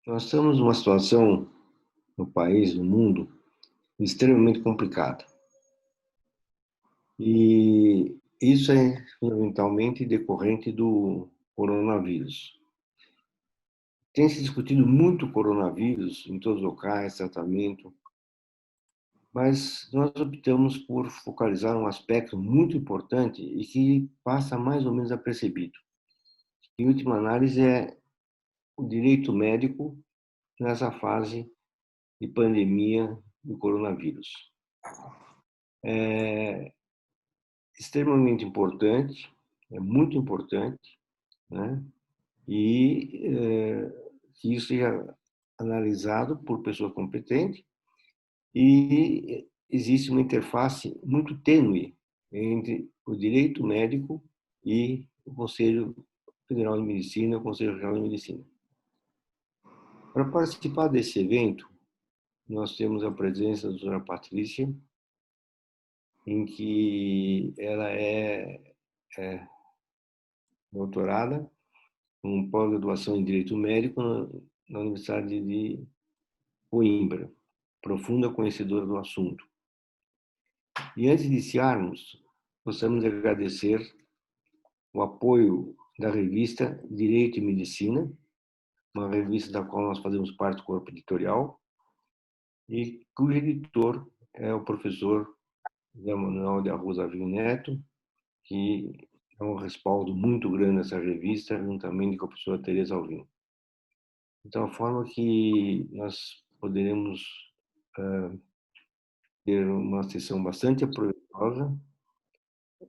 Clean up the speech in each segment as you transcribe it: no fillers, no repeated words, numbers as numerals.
Nós estamos numa situação no país, no mundo, extremamente complicada. E isso é fundamentalmente decorrente do coronavírus. Tem se discutido muito o coronavírus em todos os locais, tratamento, mas nós optamos por focalizar um aspecto muito importante e que passa mais ou menos apercebido. Em última análise, é o direito médico nessa fase de pandemia do coronavírus. É extremamente importante, é muito importante, né? E que isso seja analisado por pessoa competente e existe uma interface muito tênue entre o direito médico e o Conselho Federal de Medicina, o Conselho Regional de Medicina. Para participar desse evento, nós temos a presença da doutora Patrícia, em que ela é doutorada com pós-graduação em Direito Médico na Universidade de Coimbra, profunda conhecedora do assunto. E antes de iniciarmos, gostaríamos de agradecer o apoio da revista Direito e Medicina, uma revista da qual nós fazemos parte do corpo editorial, e cujo editor é o professor José Manuel de Arroz Avim Neto, que é um respaldo muito grande nessa revista, juntamente com a professora Tereza Alvim. De tal forma que nós poderemos ter uma sessão bastante proveitosa,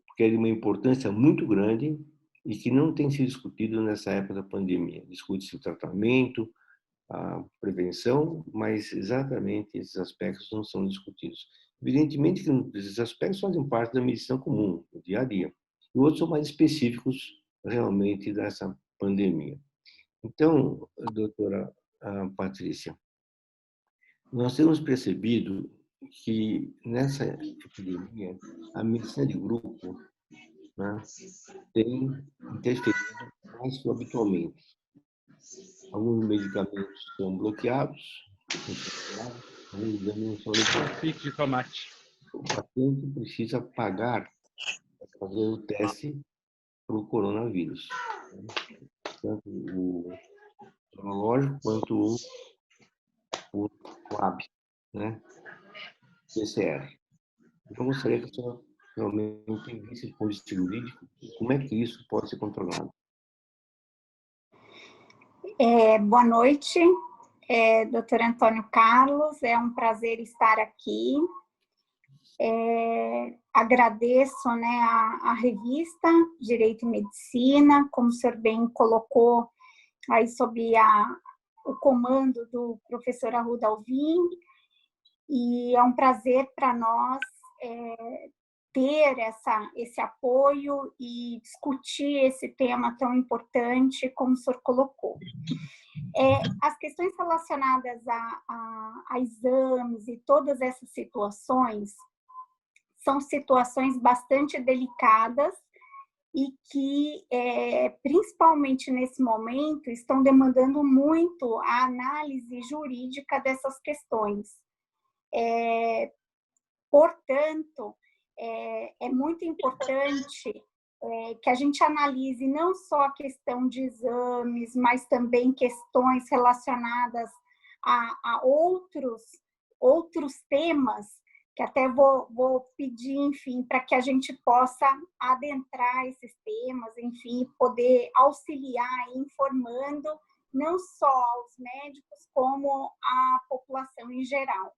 porque é de uma importância muito grande e que não tem sido discutido nessa época da pandemia. Discute-se o tratamento, a prevenção, mas exatamente esses aspectos não são discutidos. Evidentemente que esses aspectos fazem parte da medicina comum, do dia a dia. E outros são mais específicos realmente dessa pandemia. Então, doutora Patrícia, nós temos percebido que nessa epidemia a medicina de grupo, né, tem interferido mais que habitualmente. Alguns medicamentos são bloqueados, alguns exames não são liberados. Pique de tomate. O paciente precisa pagar para fazer o teste para o coronavírus, tanto o sorológico quanto o LAB, né? PCR. Eu gostaria que a senhora realmente visse do ponto de vista jurídico como é que isso pode ser controlado. Boa noite, doutor Antônio Carlos, é um prazer estar aqui. Agradeço, né, a revista Direito e Medicina, como o senhor bem colocou, aí sob o comando do professor Arruda Alvim, e é um prazer para nós ter esse apoio e discutir esse tema tão importante como o senhor colocou. As questões relacionadas a exames e todas essas situações são situações bastante delicadas e que, principalmente nesse momento, estão demandando muito a análise jurídica dessas questões. Portanto, é muito importante que a gente analise não só a questão de exames, mas também questões relacionadas a outros temas, que até vou pedir, enfim, para que a gente possa adentrar esses temas, enfim, poder auxiliar informando não só os médicos, como a população em geral.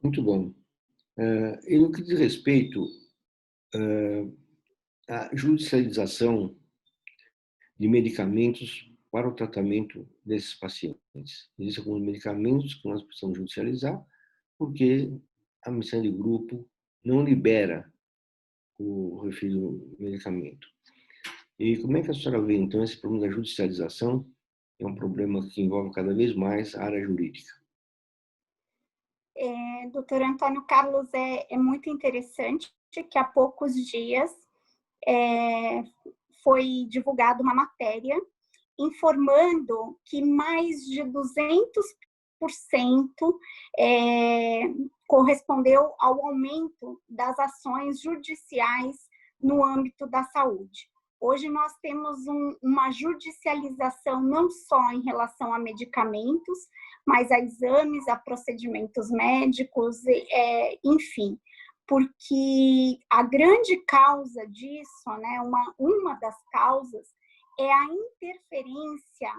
Muito bom. E no que diz respeito à judicialização de medicamentos para o tratamento desses pacientes. Existem alguns medicamentos que nós precisamos judicializar, porque a medicina de grupo não libera o referido medicamento. E como é que a senhora vê, então, esse problema da judicialização? É um problema que envolve cada vez mais a área jurídica. Doutor Antônio Carlos, é muito interessante que há poucos dias foi divulgada uma matéria informando que mais de 200% correspondeu ao aumento das ações judiciais no âmbito da saúde. Hoje nós temos uma judicialização não só em relação a medicamentos, mas a exames, a procedimentos médicos, enfim, porque a grande causa disso, né, uma das causas, é a interferência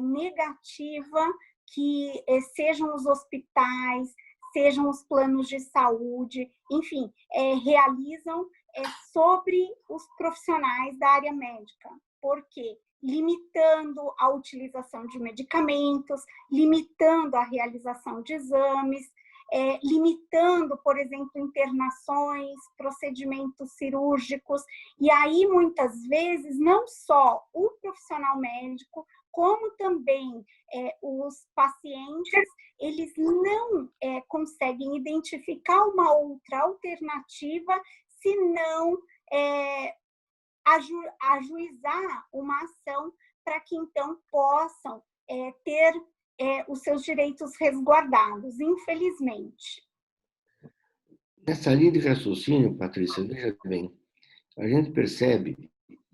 negativa que sejam os hospitais, sejam os planos de saúde, enfim, realizam sobre os profissionais da área médica. Por quê? Limitando a utilização de medicamentos, limitando a realização de exames, limitando, por exemplo, internações, procedimentos cirúrgicos, e aí, muitas vezes, não só o profissional médico, como também os pacientes, eles não conseguem identificar uma outra alternativa, se não ajuizar uma ação para que, então, possam ter os seus direitos resguardados, infelizmente. Nessa linha de raciocínio, Patrícia, veja bem, a gente percebe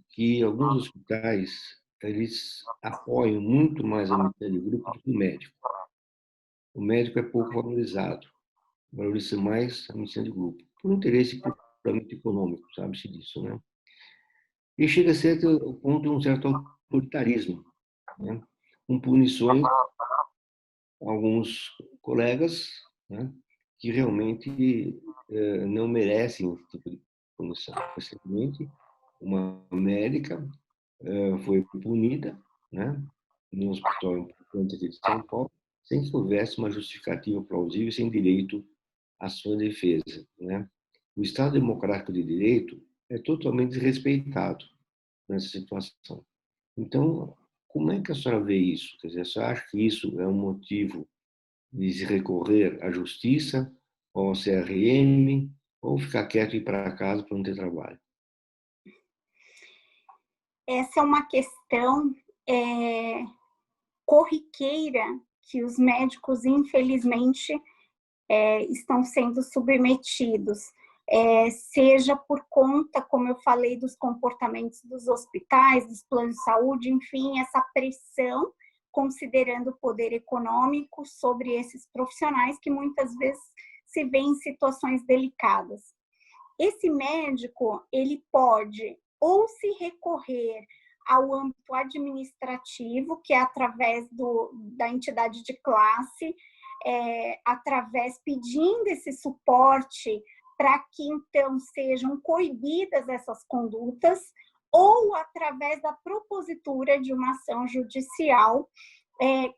que alguns hospitais eles apoiam muito mais a medicina de grupo do que o médico. O médico é pouco valorizado, valoriza mais a medicina de grupo, por interesse puramente econômico, sabe-se disso, né? E chega a ser o ponto de um certo autoritarismo, né? Com punições a alguns colegas, né? Que realmente não merecem esse tipo de punição. Recentemente, uma médica foi punida, né, no hospital importante aqui de São Paulo, sem que houvesse uma justificativa plausível, sem direito à sua defesa, né? O Estado Democrático de Direito é totalmente desrespeitado nessa situação. Então, como é que a senhora vê isso? Quer dizer, a senhora acha que isso é um motivo de se recorrer à justiça, ou ao CRM, ou ficar quieto e ir para casa para não ter trabalho? Essa é uma questão corriqueira que os médicos, infelizmente, estão sendo submetidos, seja por conta, como eu falei, dos comportamentos dos hospitais, dos planos de saúde, enfim, essa pressão, considerando o poder econômico sobre esses profissionais que muitas vezes se vêem em situações delicadas. Esse médico, ele pode ou se recorrer ao âmbito administrativo, que é através da entidade de classe, pedindo esse suporte para que, então, sejam coibidas essas condutas, ou através da propositura de uma ação judicial,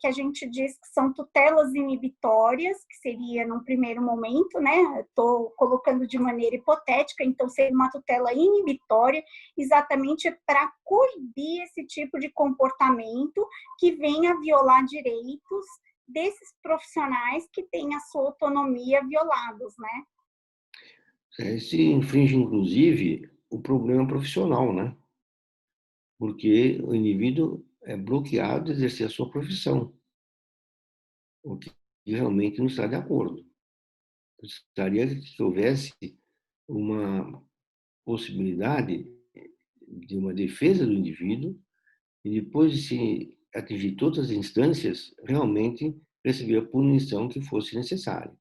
que a gente diz que são tutelas inibitórias, que seria, num primeiro momento, né, estou colocando de maneira hipotética, então seria uma tutela inibitória, exatamente para coibir esse tipo de comportamento que venha violar direitos desses profissionais que têm a sua autonomia violados, né? Se infringe, inclusive, o problema profissional, né? Porque o indivíduo é bloqueado de exercer a sua profissão, o que realmente não está de acordo. Gostaria que houvesse uma possibilidade de uma defesa do indivíduo e, depois de se atingir todas as instâncias, realmente receber a punição que fosse necessária,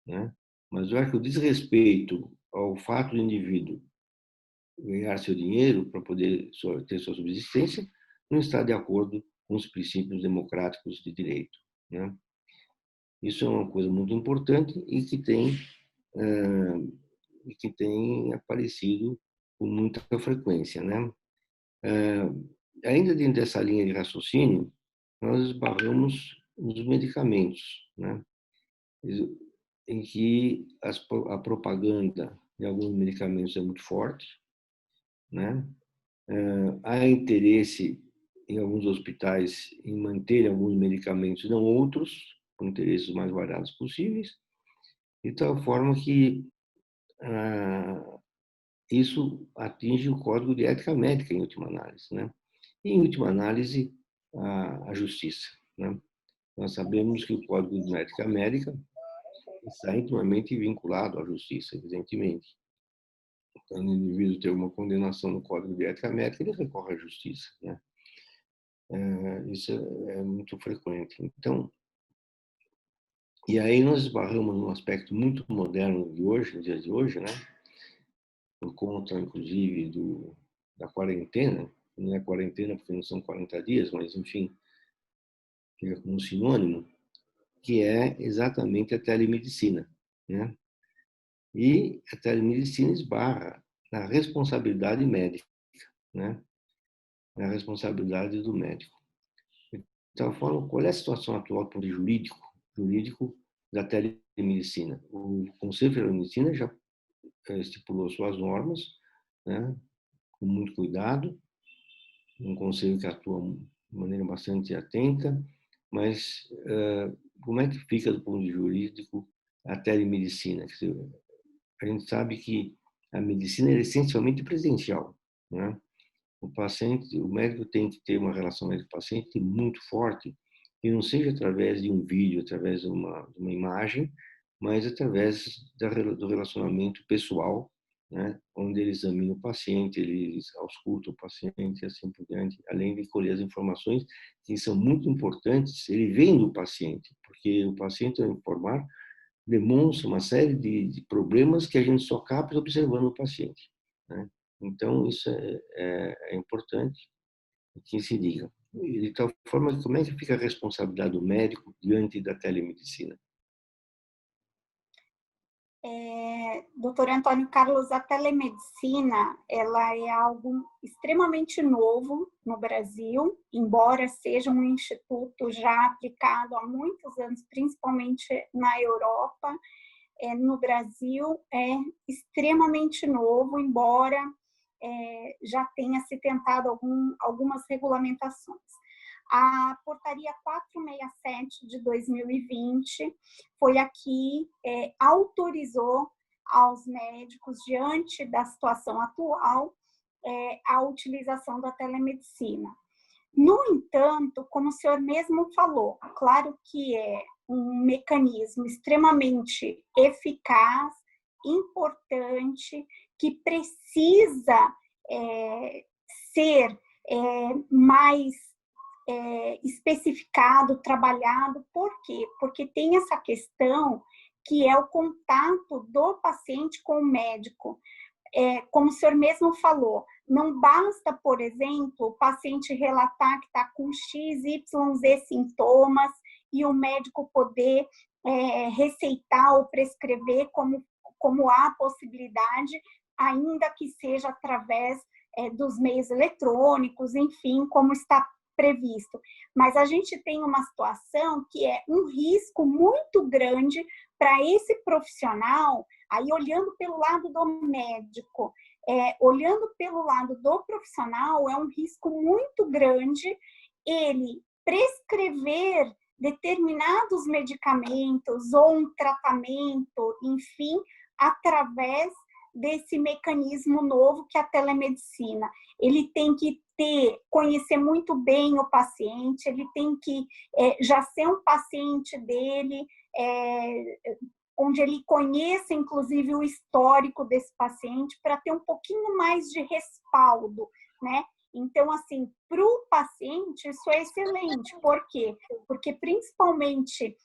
né? Mas eu acho que o desrespeito ao fato do indivíduo ganhar seu dinheiro para poder ter sua subsistência não está de acordo com os princípios democráticos de direito, né? Isso é uma coisa muito importante e que tem aparecido com muita frequência, né? Ainda dentro dessa linha de raciocínio, nós esbarramos nos medicamentos, né? Em que a propaganda de alguns medicamentos é muito forte, né? Há interesse em alguns hospitais em manter alguns medicamentos e não outros, com interesses mais variados possíveis, de tal forma que isso atinge o Código de Ética Médica, em última análise, né? e, em última análise, a justiça, né? Nós sabemos que o Código de Ética Médica está intimamente vinculado à justiça, evidentemente. Quando o indivíduo tem uma condenação no Código de Ética Médica, ele recorre à justiça, né? Isso é muito frequente. Então, e aí nós esbarramos num aspecto muito moderno de hoje, nos dias de hoje, né? Por conta, inclusive, da quarentena. Não é quarentena porque não são 40 dias, mas, enfim, fica como um sinônimo, que é exatamente a telemedicina, né? E a telemedicina esbarra na responsabilidade médica, né? Na responsabilidade do médico. Então, qual é a situação atual do ponto de jurídico da telemedicina? O Conselho Federal de Medicina já estipulou suas normas, né? Com muito cuidado, um conselho que atua de maneira bastante atenta, mas como é que fica do ponto de vista jurídico a telemedicina? Quer dizer, a gente sabe que a medicina é essencialmente presencial, né? O médico tem que ter uma relação médico-paciente muito forte, e não seja através de um vídeo, através de uma imagem, mas através do relacionamento pessoal, né? Onde ele examina o paciente, ele ausculta o paciente e assim por diante, além de colher as informações que são muito importantes, ele vem do paciente, porque o paciente, ao informar, demonstra uma série de problemas que a gente só capta observando o paciente, né? Então, isso é importante que se diga. E de tal forma, como é que fica a responsabilidade do médico diante da telemedicina? Doutor Antônio Carlos, a telemedicina, ela é algo extremamente novo no Brasil, embora seja um instituto já aplicado há muitos anos, principalmente na Europa. No Brasil é extremamente novo, embora já tenha se tentado algumas regulamentações. A portaria 467 de 2020 foi a que autorizou aos médicos, diante da situação atual, a utilização da telemedicina. No entanto, como o senhor mesmo falou, claro que é um mecanismo extremamente eficaz, importante, que precisa ser mais especificado, trabalhado. Por quê? Porque tem essa questão que é o contato do paciente com o médico. Como o senhor mesmo falou, não basta, por exemplo, o paciente relatar que está com X, Y, Z sintomas e o médico poder receitar ou prescrever como há possibilidade, ainda que seja através dos meios eletrônicos, enfim, como está previsto. Mas a gente tem uma situação que é um risco muito grande para esse profissional. Aí, olhando pelo lado do médico, olhando pelo lado do profissional, é um risco muito grande ele prescrever determinados medicamentos ou um tratamento, enfim, através desse mecanismo novo que é a telemedicina. Ele tem que conhecer muito bem o paciente, ele tem que já ser um paciente dele, onde ele conheça, inclusive, o histórico desse paciente, para ter um pouquinho mais de respaldo, né? Então, assim, para o paciente, isso é excelente. Por quê? Porque, principalmente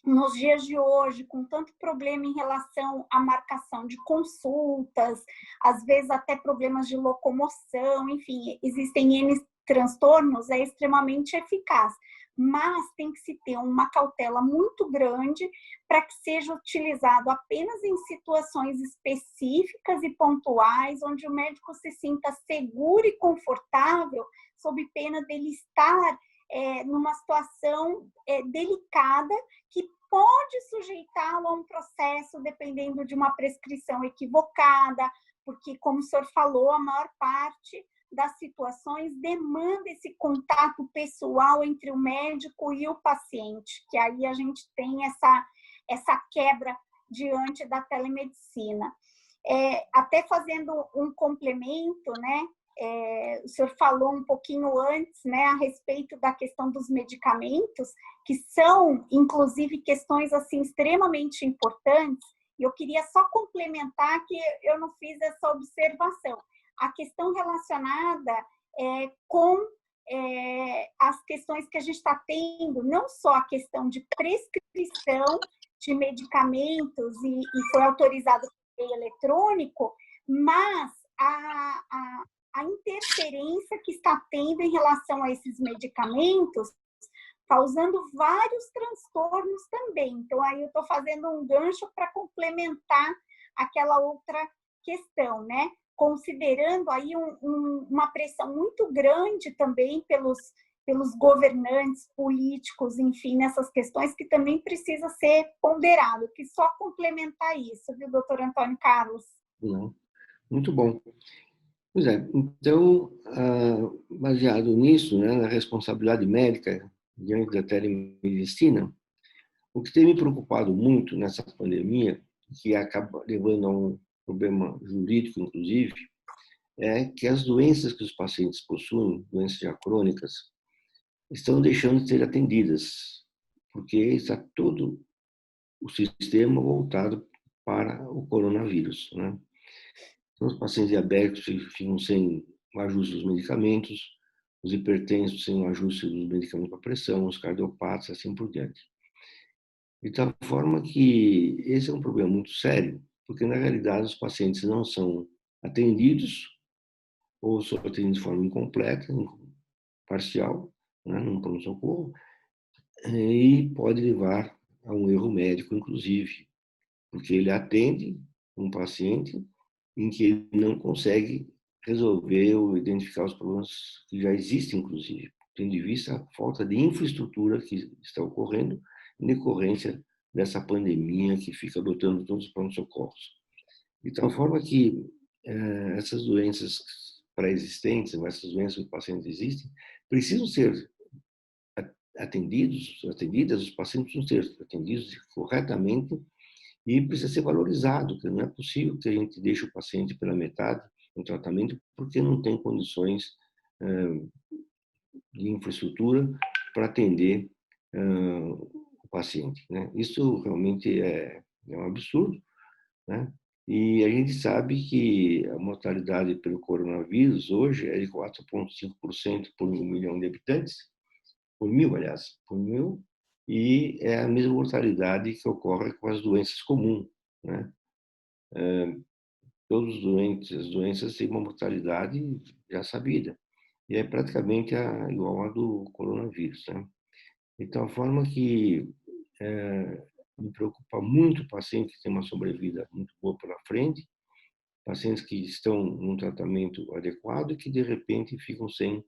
nos dias de hoje, com tanto problema em relação à marcação de consultas, às vezes até problemas de locomoção, enfim, existem N transtornos, é extremamente eficaz. Mas tem que se ter uma cautela muito grande para que seja utilizado apenas em situações específicas e pontuais, onde o médico se sinta seguro e confortável, sob pena dele estar numa situação delicada, que pode sujeitá-lo a um processo dependendo de uma prescrição equivocada, porque, como o senhor falou, a maior parte das situações demanda esse contato pessoal entre o médico e o paciente, que aí a gente tem essa quebra diante da telemedicina. Até fazendo um complemento, né? o senhor falou um pouquinho antes, né, a respeito da questão dos medicamentos, que são, inclusive, questões assim extremamente importantes. E eu queria só complementar que eu não fiz essa observação. A questão relacionada com as questões que a gente está tendo, não só a questão de prescrição de medicamentos e foi autorizado por meio eletrônico, mas a interferência que está tendo em relação a esses medicamentos, causando vários transtornos também. Então, aí eu estou fazendo um gancho para complementar aquela outra questão, né? Considerando aí uma pressão muito grande também pelos governantes políticos, enfim, nessas questões que também precisa ser ponderado. Que só complementar isso, viu, doutor Antônio Carlos? Não. Muito bom. Pois é, então, baseado nisso, né, na responsabilidade médica diante da telemedicina, o que tem me preocupado muito nessa pandemia, que acaba levando a um problema jurídico, inclusive, é que as doenças que os pacientes possuem, doenças já crônicas, estão deixando de ser atendidas, porque está todo o sistema voltado para o coronavírus, né? Então, os pacientes diabéticos ficam sem o ajuste dos medicamentos, os hipertensos sem o ajuste dos medicamentos para pressão, os cardiopatas, assim por diante. De tal forma que esse é um problema muito sério, porque, na realidade, os pacientes não são atendidos ou são atendidos de forma incompleta, parcial, né, num pronto-socorro, e pode levar a um erro médico, inclusive, porque ele atende um paciente em que ele não consegue resolver ou identificar os problemas que já existem, inclusive, tendo em vista a falta de infraestrutura que está ocorrendo em decorrência dessa pandemia que fica adotando todos os pronto-socorros. De tal forma que essas doenças pré-existentes, essas doenças que os pacientes existem, precisam ser atendidas, os pacientes precisam ser atendidos corretamente e precisa ser valorizado, porque não é possível que a gente deixe o paciente pela metade no tratamento porque não tem condições de infraestrutura para atender o paciente, né? Isso realmente é um absurdo, né? E a gente sabe que a mortalidade pelo coronavírus hoje é de 4,5% por 1 milhão de habitantes, por mil, e é a mesma mortalidade que ocorre com as doenças comuns, né? Todos os doentes, as doenças têm uma mortalidade já sabida, e é praticamente igual à do coronavírus, né? De tal forma que me preocupa muito o paciente que tem uma sobrevida muito boa pela frente, pacientes que estão num tratamento adequado e que, de repente, ficam sem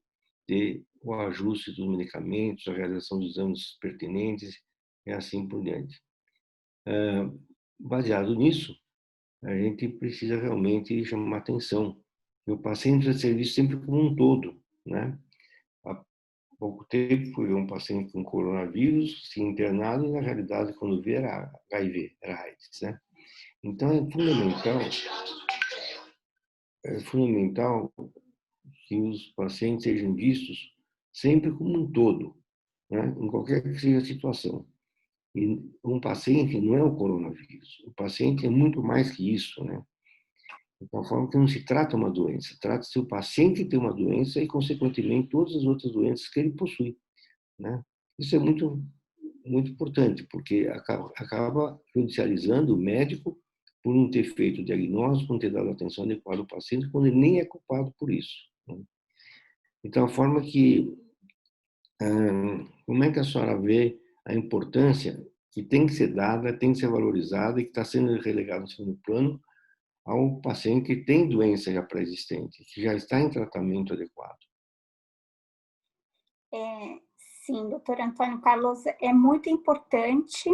ter o ajuste dos medicamentos, a realização dos exames pertinentes e assim por diante. Baseado nisso, a gente precisa realmente chamar atenção. E o paciente precisa ser visto sempre como um todo, né? Há pouco tempo fui ver um paciente com coronavírus, se internado, e na realidade, quando vê, era HIV, era AIDS, né? Então, é fundamental que os pacientes sejam vistos sempre como um todo, né? Em qualquer que seja a situação. E um paciente não é o coronavírus, o paciente é muito mais que isso, né? De tal forma que não se trata uma doença, trata-se o paciente ter uma doença e, consequentemente, todas as outras doenças que ele possui, né? Isso é muito, muito importante, porque acaba judicializando o médico por não ter feito o diagnóstico, não ter dado atenção adequada ao paciente, quando ele nem é culpado por isso, né? De tal forma que, como é que a senhora vê a importância que tem que ser dada, tem que ser valorizada e que está sendo relegada no segundo plano ao paciente que tem doença já pré-existente, que já está em tratamento adequado? Sim, doutor Antônio Carlos, é muito importante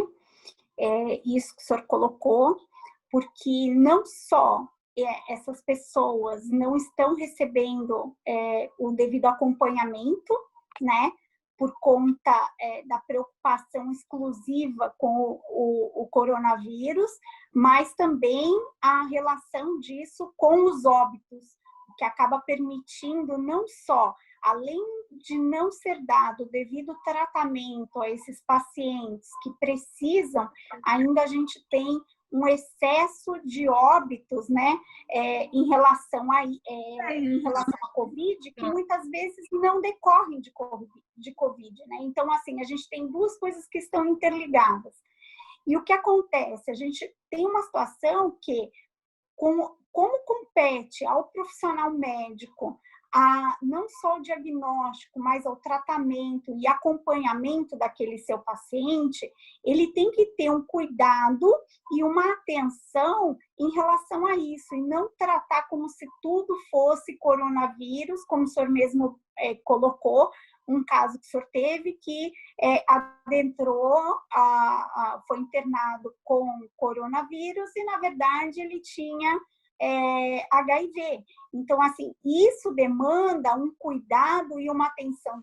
isso que o senhor colocou, porque não só essas pessoas não estão recebendo o devido acompanhamento, né, por conta da preocupação exclusiva com o coronavírus, mas também a relação disso com os óbitos, que acaba permitindo não só, além de não ser dado o devido tratamento a esses pacientes que precisam, ainda a gente tem um excesso de óbitos, né, em relação à Covid, que muitas vezes não decorrem de Covid, né? Então, assim, a gente tem duas coisas que estão interligadas. E o que acontece? A gente tem uma situação que, como compete ao profissional médico não só o diagnóstico, mas ao tratamento e acompanhamento daquele seu paciente, ele tem que ter um cuidado e uma atenção em relação a isso, e não tratar como se tudo fosse coronavírus, como o senhor mesmo colocou, um caso que o senhor teve que adentrou, foi internado com coronavírus e, na verdade, ele tinha HIV. Então, assim, isso demanda um cuidado e uma atenção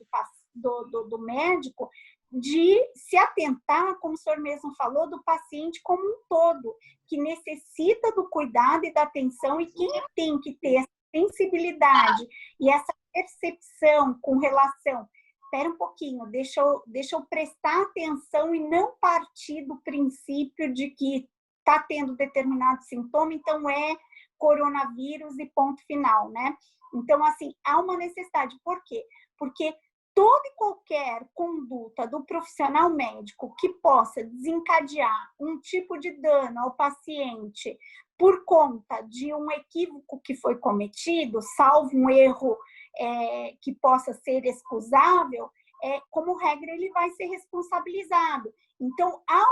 do médico de se atentar, como o senhor mesmo falou, do paciente como um todo, que necessita do cuidado e da atenção, e quem tem que ter essa sensibilidade e essa percepção com relação, espera um pouquinho, deixa eu prestar atenção e não partir do princípio de que está tendo determinado sintoma, então coronavírus e ponto final, né? Então, assim, há uma necessidade. Por quê? Porque toda e qualquer conduta do profissional médico que possa desencadear um tipo de dano ao paciente por conta de um equívoco que foi cometido, salvo um erro que possa ser excusável, como regra, ele vai ser responsabilizado. Então, há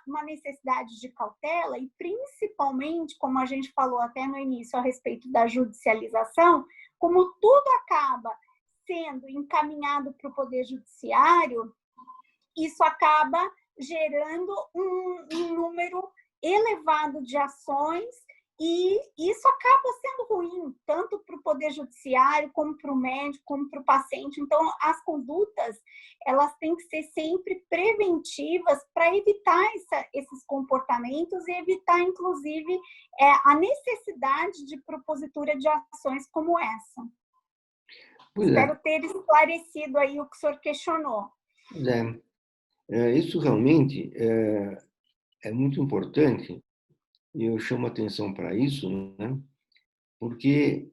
uma necessidade de cautela e, principalmente, como a gente falou até no início a respeito da judicialização, como tudo acaba sendo encaminhado para o Poder Judiciário, isso acaba gerando um número elevado de ações e isso acaba sendo ruim, tanto para o Poder Judiciário, como para o médico, como para o paciente. Então, as condutas, elas têm que ser sempre preventivas para evitar esses comportamentos e evitar, inclusive, a necessidade de propositura de ações como essa. Espero ter esclarecido aí o que o senhor questionou. Isso realmente é muito importante, e eu chamo atenção para isso, né? Porque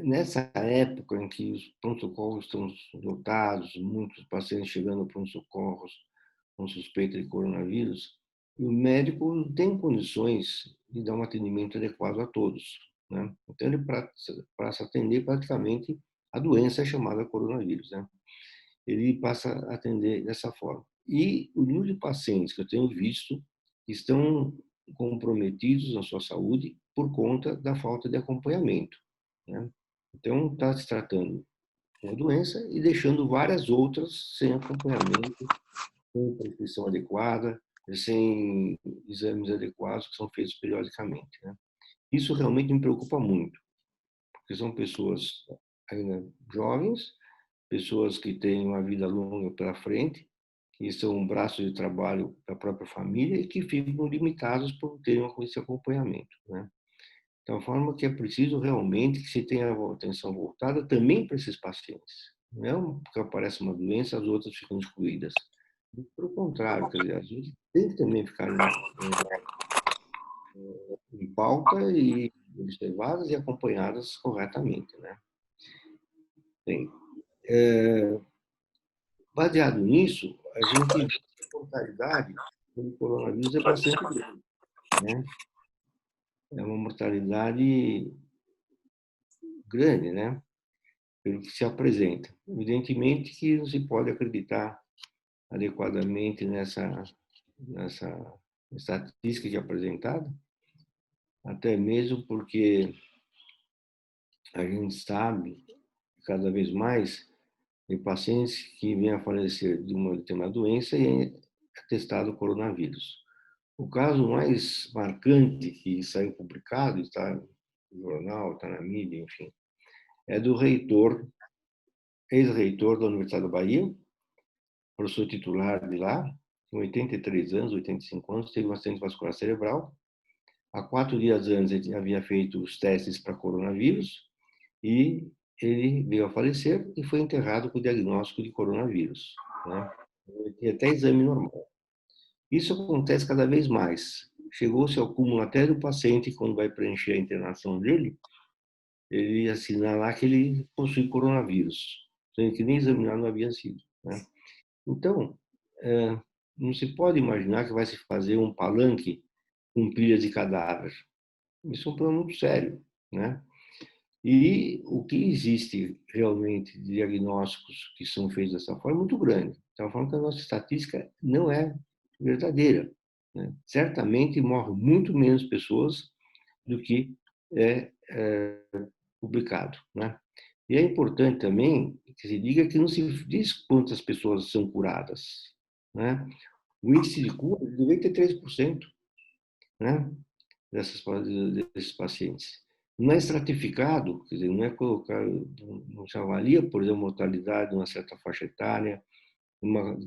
nessa época em que os pronto-socorros estão lotados, muitos pacientes chegando para pronto-socorros com suspeita de coronavírus, e o médico não tem condições de dar um atendimento adequado a todos, né? Então, ele passa a atender praticamente a doença chamada coronavírus, né? Ele passa a atender dessa forma. E o número de pacientes que eu tenho visto estão comprometidos na sua saúde por conta da falta de acompanhamento, né? Então, está se tratando uma doença e deixando várias outras sem acompanhamento, sem prescrição adequada, sem exames adequados que são feitos periodicamente, né? Isso realmente me preocupa muito, porque são pessoas ainda jovens, pessoas que têm uma vida longa pela frente, que são um braço de trabalho da própria família e que ficam limitados por terem esse acompanhamento, né? Então, a forma que é preciso realmente que se tenha a atenção voltada também para esses pacientes. Não porque aparece uma doença, as outras ficam excluídas. Pelo contrário, quer dizer, as outras têm que também ficar em pauta e observadas e acompanhadas corretamente, né? Bem, baseado nisso, a gente vê que a mortalidade pelo coronavírus é bastante grande, né? É uma mortalidade grande, né? Pelo que se apresenta. Evidentemente que não se pode acreditar adequadamente nessa estatística que é apresentada, até mesmo porque a gente sabe cada vez mais de pacientes que vêm a falecer de uma determinada doença e é testado coronavírus. O caso mais marcante que saiu publicado, está no jornal, está na mídia, enfim, é do ex-reitor da Universidade da Bahia, professor titular de lá, com 83 anos, 85 anos, teve um acidente vascular cerebral. Há 4 dias antes ele havia feito os testes para coronavírus e ele veio a falecer e foi enterrado com o diagnóstico de coronavírus, né? Ele tinha até exame normal. Isso acontece cada vez mais. Chegou-se ao cúmulo até do paciente, quando vai preencher a internação dele, ele assina lá que ele possui coronavírus, sendo que nem examinado não havia sido, né? Então, não se pode imaginar que vai se fazer um palanque com pilhas de cadáver. Isso é um problema muito sério, né? E o que existe realmente de diagnósticos que são feitos dessa forma é muito grande. Então, falando que a nossa estatística não é verdadeira, né? Certamente morrem muito menos pessoas do que é publicado, né? E é importante também que se diga que não se diz quantas pessoas são curadas, né? O índice de cura é de 93%, né? Desses pacientes. Não é estratificado, quer dizer, não é colocado, não se avalia, por exemplo, a mortalidade de uma certa faixa etária, uma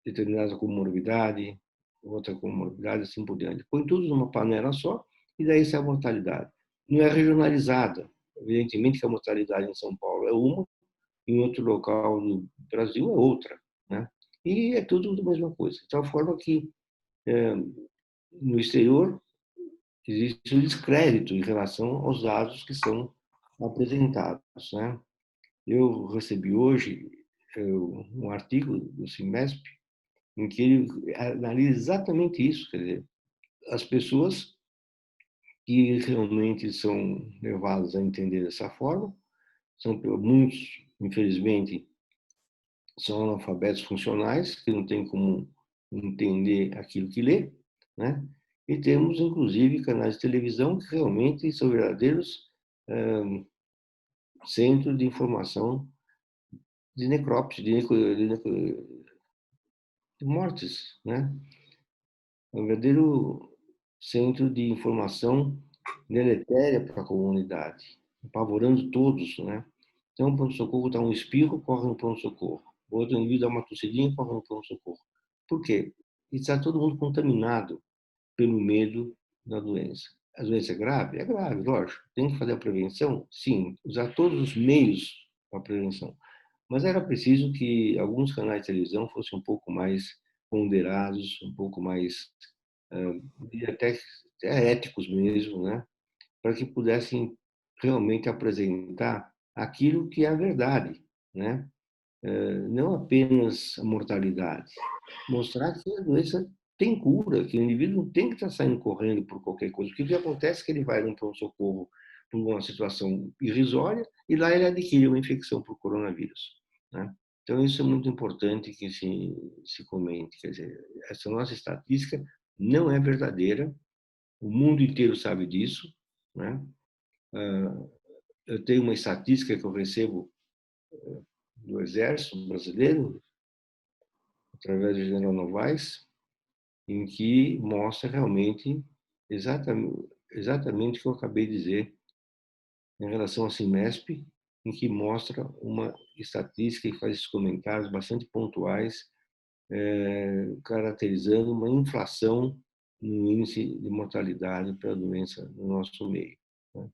determinada comorbidade, outra comorbidade, assim por diante. Põe tudo numa panela só e daí sai a mortalidade. Não é regionalizada. Evidentemente que a mortalidade em São Paulo é uma, em outro local do Brasil é outra, né? E é tudo a mesma coisa. De tal forma que no exterior existe um descrédito em relação aos dados que são apresentados, né? Eu recebi hoje um artigo do Cimesp em que ele analisa exatamente isso, quer dizer, as pessoas que realmente são levadas a entender dessa forma, são muitos, infelizmente, são analfabetos funcionais, que não têm como entender aquilo que lê, né? E temos, inclusive, canais de televisão que realmente são verdadeiros centros de informação de necrópsia, de mortes, né? É um verdadeiro centro de informação deletéria para a comunidade, apavorando todos, né? Então, o pronto-socorro dá um espirro, corre no pronto-socorro. O outro indivíduo dá uma tossidinha, corre no pronto-socorro. Por quê? Está todo mundo contaminado pelo medo da doença. A doença é grave? É grave, lógico. Tem que fazer a prevenção? Sim. Usar todos os meios para a prevenção. Mas era preciso que alguns canais de televisão fossem um pouco mais ponderados, um pouco mais, até éticos mesmo, né? Para que pudessem realmente apresentar aquilo que é a verdade, né? Não apenas a mortalidade, mostrar que a doença tem cura, que o indivíduo não tem que estar saindo correndo por qualquer coisa. Porque o que acontece é que ele vai num pronto-socorro por uma situação irrisória e lá ele adquire uma infecção por coronavírus, né? Então, isso é muito importante que se comente. Quer dizer, essa nossa estatística não é verdadeira, o mundo inteiro sabe disso, né? Eu tenho uma estatística que eu recebo do Exército Brasileiro, através do General Novaes, em que mostra realmente exatamente o que eu acabei de dizer em relação ao CIMESP, em que mostra uma estatística e faz esses comentários bastante pontuais, caracterizando uma inflação no índice de mortalidade pela doença no nosso meio, né?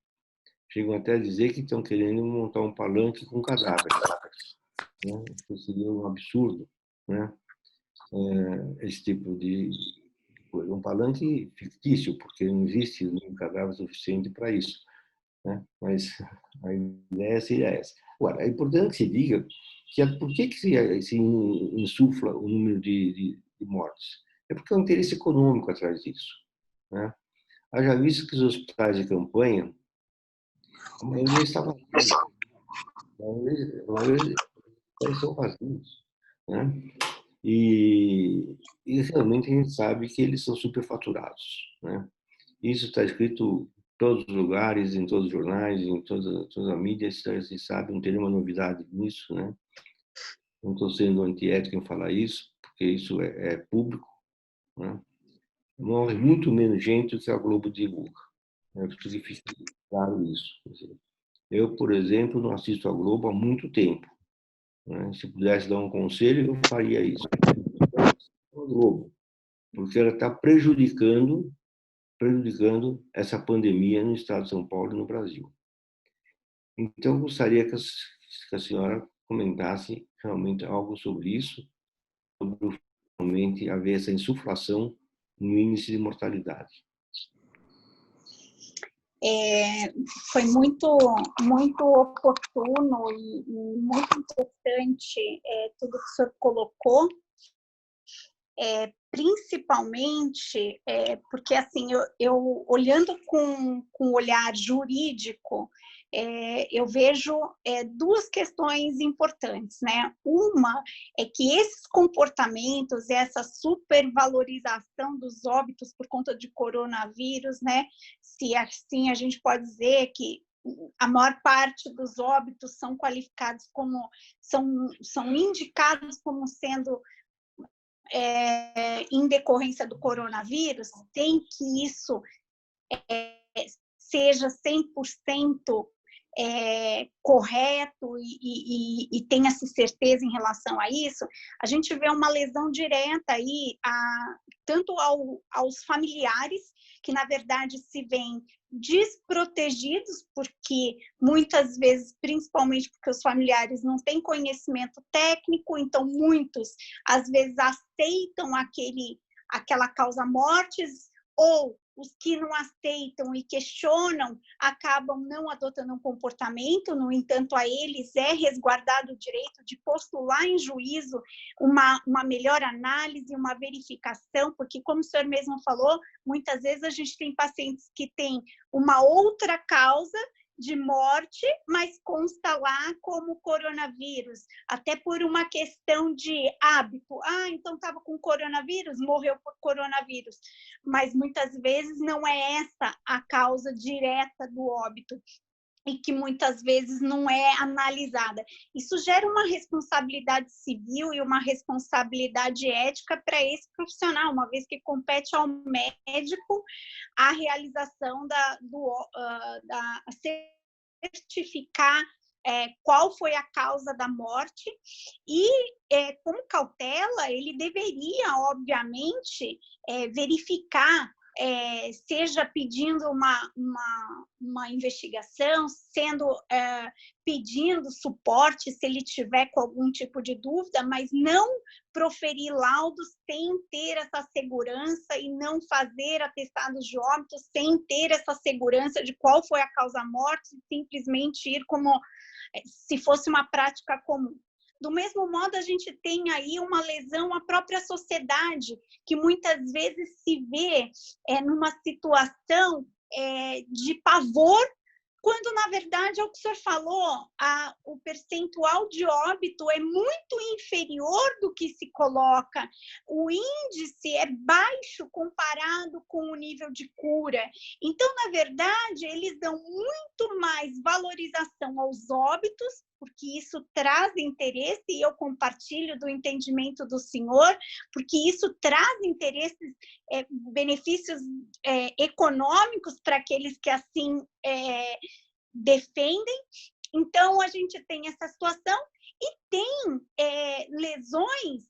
Chegam até a dizer que estão querendo montar um palanque com cadáveres, né? Isso seria um absurdo, né? Esse tipo de coisa. Um palanque fictício, porque não existe um cadáver suficiente para isso, né? Mas a ideia seria essa. Agora, é importante que se diga que por que se insufla o número de mortes? É porque há um interesse econômico atrás disso, né? Haja visto que os hospitais de campanha, a maioria está vazia, a maioria estão vazios, né? E realmente a gente sabe que eles são superfaturados, né? Isso está escrito em todos os lugares, em todos os jornais, em todas as mídias, se sabe, não tem nenhuma novidade nisso, né? Não estou sendo antiético em falar isso, porque isso é público, né? Morre muito menos gente do que a Globo divulga, né? Preciso que fique claro isso. Eu, por exemplo, não assisto a Globo há muito tempo, né? Se pudesse dar um conselho, eu faria isso. A Globo, porque ela está prejudicando essa pandemia no estado de São Paulo e no Brasil. Então, eu gostaria que a senhora comentasse realmente algo sobre isso, sobre realmente haver essa insuflação no índice de mortalidade. Foi muito, muito oportuno e muito importante tudo que o senhor colocou, principalmente porque, assim, eu olhando com o olhar jurídico, eu vejo duas questões importantes, né? Uma é que esses comportamentos, essa supervalorização dos óbitos por conta de coronavírus, né? Se assim a gente pode dizer que a maior parte dos óbitos são qualificados como, são indicados como sendo em decorrência do coronavírus, tem que isso seja 100% correto e tenha-se certeza em relação a isso, a gente vê uma lesão direta aí, tanto aos familiares, que na verdade se veem desprotegidos, porque muitas vezes, principalmente porque os familiares não têm conhecimento técnico, então muitos às vezes aceitam aquela causa-mortes, ou os que não aceitam e questionam acabam não adotando um comportamento, no entanto, a eles é resguardado o direito de postular em juízo uma melhor análise, uma verificação, porque, como o senhor mesmo falou, muitas vezes a gente tem pacientes que têm uma outra causa de morte, mas consta lá como coronavírus, até por uma questão de hábito. Então estava com coronavírus, morreu por coronavírus. Mas muitas vezes não é essa a causa direta do óbito, e que muitas vezes não é analisada. Isso gera uma responsabilidade civil e uma responsabilidade ética para esse profissional, uma vez que compete ao médico a realização da certificar qual foi a causa da morte e, com cautela, ele deveria, obviamente, verificar, seja pedindo uma investigação, pedindo suporte se ele tiver com algum tipo de dúvida, mas não proferir laudos sem ter essa segurança e não fazer atestados de óbito sem ter essa segurança de qual foi a causa-morte, simplesmente ir como se fosse uma prática comum. Do mesmo modo, a gente tem aí uma lesão à própria sociedade, que muitas vezes se vê numa situação de pavor, quando, na verdade, é o que o senhor falou, o percentual de óbito é muito inferior do que se coloca. O índice é baixo comparado com o nível de cura. Então, na verdade, eles dão muito mais valorização aos óbitos, porque isso traz interesse, e eu compartilho do entendimento do senhor, porque isso traz interesses, benefícios econômicos para aqueles que assim defendem. Então, a gente tem essa situação e tem lesões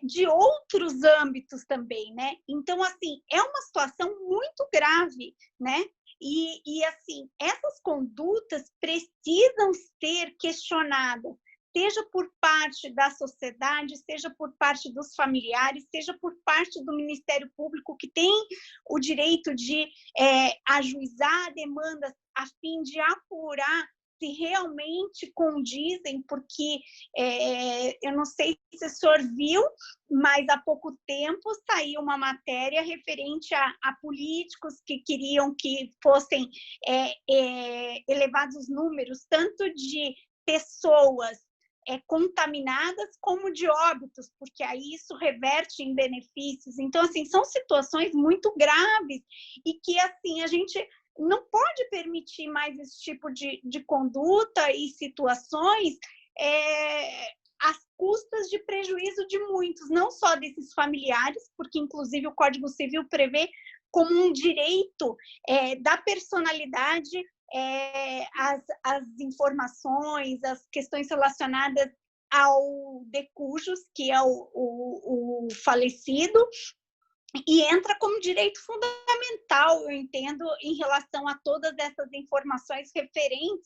de outros âmbitos também, né? Então, assim, é uma situação muito grave, né? E assim, essas condutas precisam ser questionadas, seja por parte da sociedade, seja por parte dos familiares, seja por parte do Ministério Público, que tem o direito de ajuizar demandas a fim de apurar se realmente condizem, porque eu não sei se o senhor viu, mas há pouco tempo saiu uma matéria referente a políticos que queriam que fossem elevados os números, tanto de pessoas contaminadas como de óbitos, porque aí isso reverte em benefícios. Então, assim, são situações muito graves e que, assim, a gente não pode permitir mais esse tipo de conduta e situações às custas de prejuízo de muitos, não só desses familiares, porque, inclusive, o Código Civil prevê como um direito da personalidade as informações, as questões relacionadas ao de cujus, que é o falecido, E entra como direito fundamental, eu entendo, em relação a todas essas informações referentes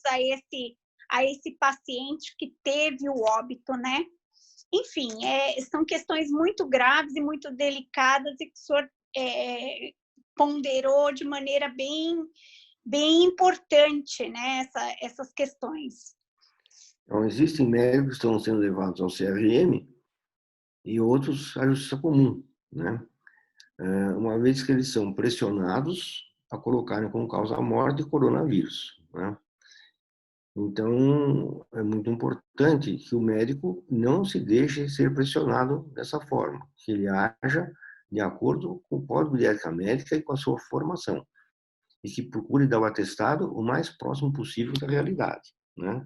a esse paciente que teve o óbito, né? Enfim, são questões muito graves e muito delicadas e que o senhor ponderou de maneira bem importante, né, essas questões. Então, existem médicos que estão sendo levados ao CRM e outros à justiça comum, né? Uma vez que eles são pressionados a colocarem como causa a morte coronavírus, né? Então, é muito importante que o médico não se deixe ser pressionado dessa forma, que ele haja de acordo com o código de ética médica e com a sua formação, e que procure dar o atestado o mais próximo possível da realidade, né?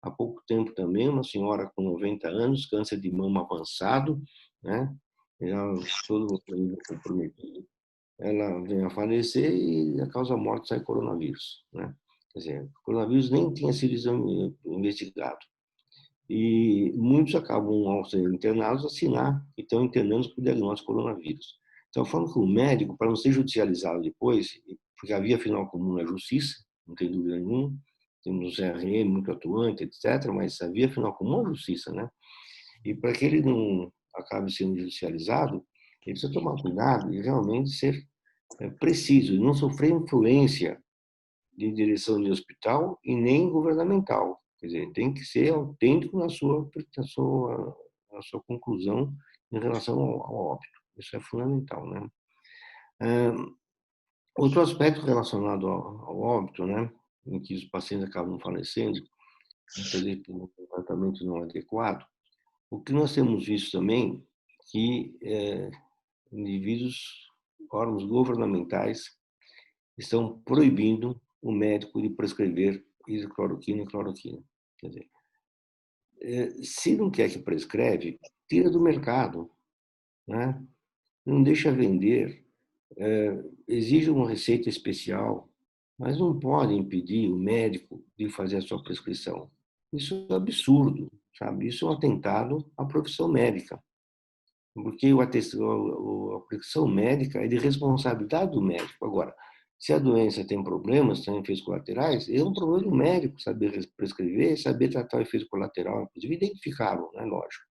Há pouco tempo também, uma senhora com 90 anos, câncer de mama avançado, né? Já todo comprometido, ela vem a falecer e a causa-morte sai coronavírus, né? Quer dizer, o coronavírus nem tinha sido investigado. E muitos acabam, ao serem internados, assinar que estão internando por diagnóstico de coronavírus. Então, falando que o médico, para não ser judicializado depois, porque a via final comum é a justiça, não tem dúvida nenhuma, temos o CRM muito atuante, etc., mas a via final comum é a justiça, né? E para que ele não acabe sendo judicializado, ele precisa tomar cuidado e realmente ser preciso, e não sofrer influência de direção de hospital e nem governamental. Quer dizer, tem que ser autêntico na sua conclusão em relação ao óbito. Isso é fundamental, né? Outro aspecto relacionado ao óbito, né, em que os pacientes acabam falecendo, muitas vezes por um tratamento não adequado, o que nós temos visto também que indivíduos, órgãos governamentais estão proibindo o médico de prescrever hidrocloroquina e cloroquina. Quer dizer, se não quer que prescreve, tira do mercado, né? Não deixa vender, exige uma receita especial, mas não pode impedir o médico de fazer a sua prescrição. Isso é absurdo, sabe? Isso é um atentado à profissão médica, porque a prescrição médica é de responsabilidade do médico. Agora, se a doença tem problemas, tem efeitos colaterais, é um problema do médico saber prescrever, saber tratar o efeito colateral, inclusive identificá-lo, né? Lógico.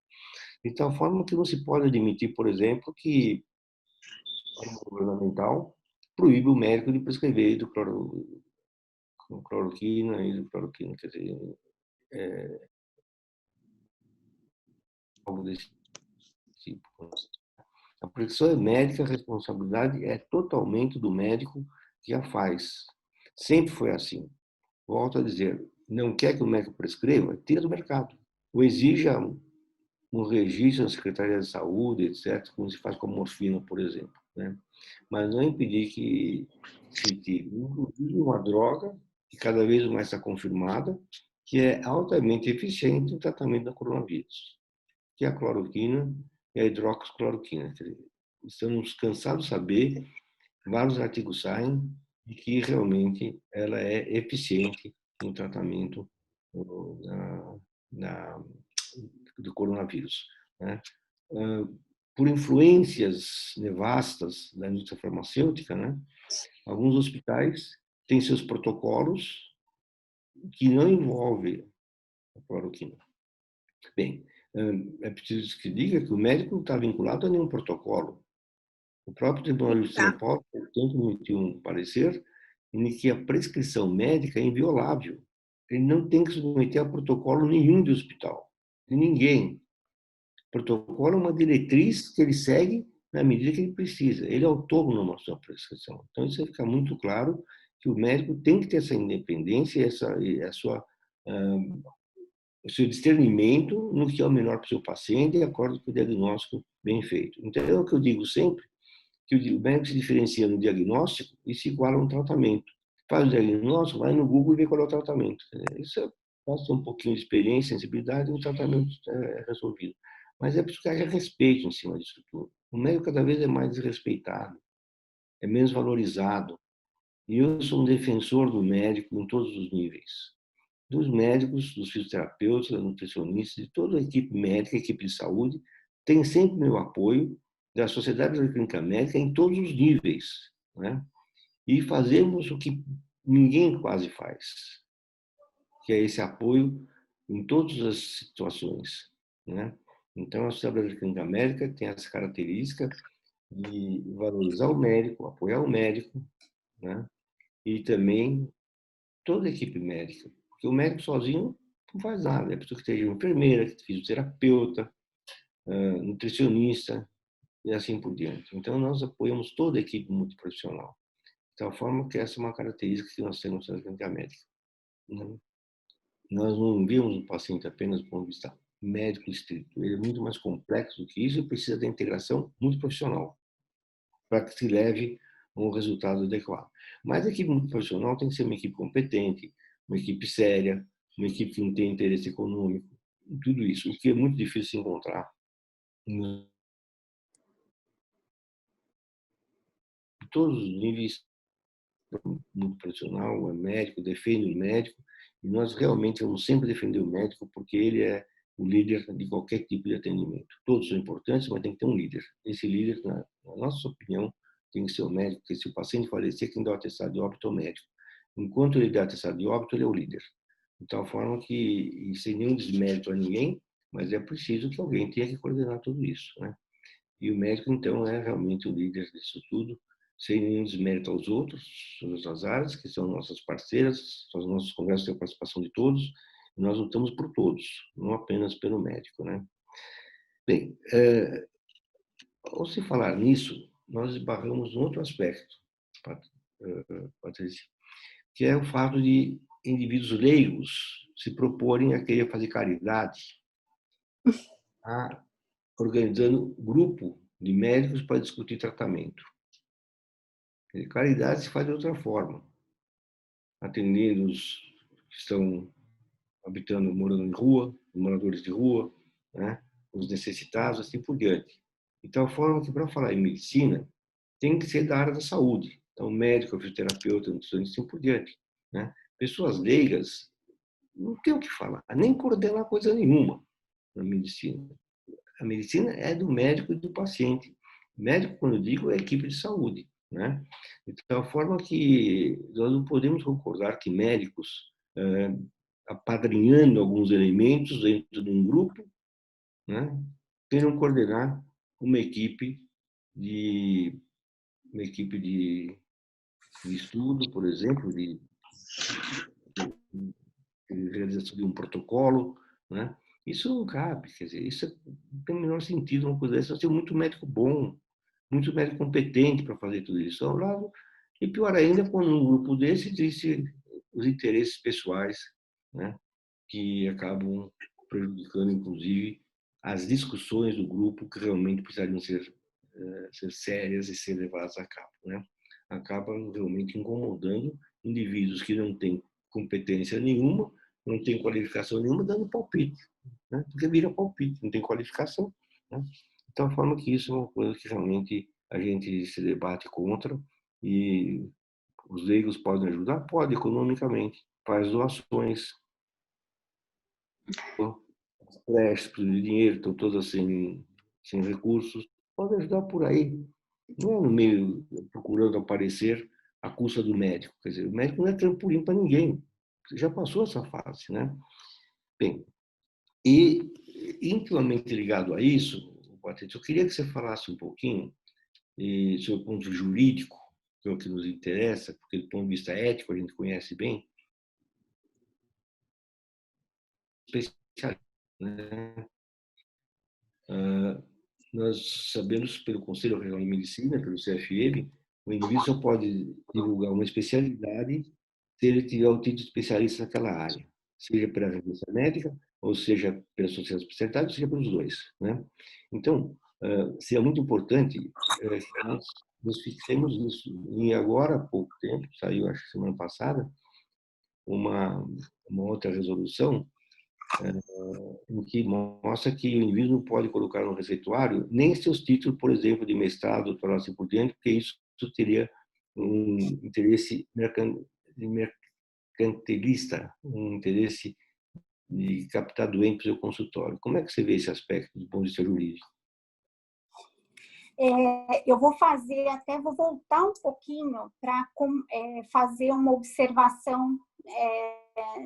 De tal forma que não se pode admitir, por exemplo, que a norma governamental proíbe o médico de prescrever hidrocloroquina, quer dizer, algo desse tipo. A prescrição é médica, a responsabilidade é totalmente do médico que a faz. Sempre foi assim. Volto a dizer, não quer que o médico prescreva, tira do mercado. Ou exija um registro na Secretaria de Saúde, etc., como se faz com a morfina, por exemplo, né? Mas não impedir que se tire. Inclusive uma droga que cada vez mais está confirmada, que é altamente eficiente no tratamento da coronavírus, que é a cloroquina e a hidroxicloroquina. Estamos cansados de saber, vários artigos saem, de que realmente ela é eficiente no tratamento da, da, do coronavírus, né? Por influências nevastas da indústria farmacêutica, né? Alguns hospitais têm seus protocolos que não envolvem a cloroquina. Bem, é preciso que diga que o médico não está vinculado a nenhum protocolo. O próprio Tribunal de São Paulo, portanto, emitiu um parecer em que a prescrição médica é inviolável. Ele não tem que se submeter a protocolo nenhum de hospital, de ninguém. O protocolo é uma diretriz que ele segue na medida que ele precisa. Ele é autônomo na sua prescrição. Então, isso fica muito claro que o médico tem que ter essa independência e o seu discernimento no que é o melhor para o seu paciente, de acordo com o diagnóstico bem feito. Então, é o que eu digo sempre, que o médico se diferencia no diagnóstico e se iguala no tratamento. Faz o diagnóstico, vai no Google e vê qual é o tratamento. Isso basta um pouquinho de experiência, sensibilidade e o tratamento é resolvido. Mas é preciso que haja respeito em cima disso tudo. O médico cada vez é mais desrespeitado, é menos valorizado. E eu sou um defensor do médico em todos os níveis. Dos médicos, dos fisioterapeutas, dos nutricionistas, de toda a equipe médica, a equipe de saúde, tem sempre meu apoio da Sociedade da Clínica Médica em todos os níveis, né? E fazemos o que ninguém quase faz, que é esse apoio em todas as situações, né? Então, a Sociedade da Clínica Médica tem essa característica de valorizar o médico, apoiar o médico, né? E também toda a equipe médica, porque o médico sozinho não faz nada, é preciso que esteja enfermeira, fisioterapeuta, nutricionista e assim por diante. Então, nós apoiamos toda a equipe multiprofissional, de tal forma que essa é uma característica que nós temos na clínica médica, né? Nós não vemos o paciente apenas do ponto de vista médico estrito, ele é muito mais complexo do que isso e precisa da integração multiprofissional para que se leve a um resultado adequado. Mas a equipe multiprofissional tem que ser uma equipe competente, uma equipe séria, uma equipe que não tem interesse econômico, tudo isso, o que é muito difícil de encontrar em todos os níveis. Muito profissional, é médico, defende o médico, e nós realmente vamos sempre defender o médico porque ele é o líder de qualquer tipo de atendimento. Todos são importantes, mas tem que ter um líder. Esse líder, na nossa opinião, tem que ser o médico, porque se o paciente falecer, quem dá o atestado de óbito é o médico. Enquanto ele dá o atestado de óbito, ele é o líder. De tal forma que, e sem nenhum desmérito a ninguém, mas é preciso que alguém tenha que coordenar tudo isso, né? E o médico, então, é realmente o líder disso tudo, sem nenhum desmérito aos outros, às outras áreas, que são nossas parceiras, são os nossos congressos têm a participação de todos, e nós lutamos por todos, não apenas pelo médico, né? Bem, ao se falar nisso, nós esbarramos em outro aspecto, Patrícia, que é o fato de indivíduos leigos se proporem a querer fazer caridade, organizando grupo de médicos para discutir tratamento. Caridade se faz de outra forma, atendendo os que estão habitando, morando em rua, os moradores de rua, né? Os necessitados, assim por diante. De tal forma que, para falar em medicina, tem que ser da área da saúde. Então, médico, fisioterapeuta, nutricionista, assim por diante, né? Pessoas leigas não tem o que falar, nem coordenar coisa nenhuma na medicina. A medicina é do médico e do paciente. Médico, quando eu digo, é equipe de saúde, né? De tal forma que nós não podemos concordar que médicos, apadrinhando alguns elementos dentro de um grupo, né, queiram coordenar uma equipe de uma equipe de estudo, por exemplo, de realização de um protocolo, né? Isso não cabe, quer dizer, isso não tem o menor sentido uma coisa dessa. Nós temos muito médico bom, muito médico competente para fazer tudo isso ao lado. E pior ainda, quando um grupo desse existe os interesses pessoais, né, que acabam prejudicando, inclusive, as discussões do grupo que realmente precisariam ser sérias e ser levadas a cabo, né? Acabam realmente incomodando indivíduos que não têm competência nenhuma, não têm qualificação nenhuma, dando palpite, né? Porque vira palpite, não tem qualificação, né? De tal forma que isso é uma coisa que realmente a gente se debate contra e os leigos podem ajudar? Pode, economicamente. Faz doações, creches de dinheiro, estão todas sem recursos. Pode ajudar por aí. Não é no meio procurando aparecer à custa do médico. Quer dizer, o médico não é trampolim para ninguém. Você já passou essa fase, né? Bem, e intimamente ligado a isso, Patrícia, eu queria que você falasse um pouquinho sobre o ponto jurídico, que é o que nos interessa, porque do ponto de vista ético a gente conhece bem, especialista, né? Nós sabemos pelo Conselho Regional de Medicina, pelo CFM, o indivíduo só pode divulgar uma especialidade se ele tiver o título de especialista naquela área, seja pela revista médica, ou seja pela sociedade especializada, ou seja pelos dois, né? Então, seria muito importante que nós nos fixemos nisso. E agora, há pouco tempo, saiu, acho que semana passada, uma outra resolução em que mostra que o indivíduo não pode colocar no receituário nem seus títulos, por exemplo, de mestrado, doutorado, assim por diante, porque isso teria um interesse mercantilista, um interesse de captar doente para o seu consultório. Como é que você vê esse aspecto do ponto de vista jurídico? Eu vou voltar um pouquinho para fazer uma observação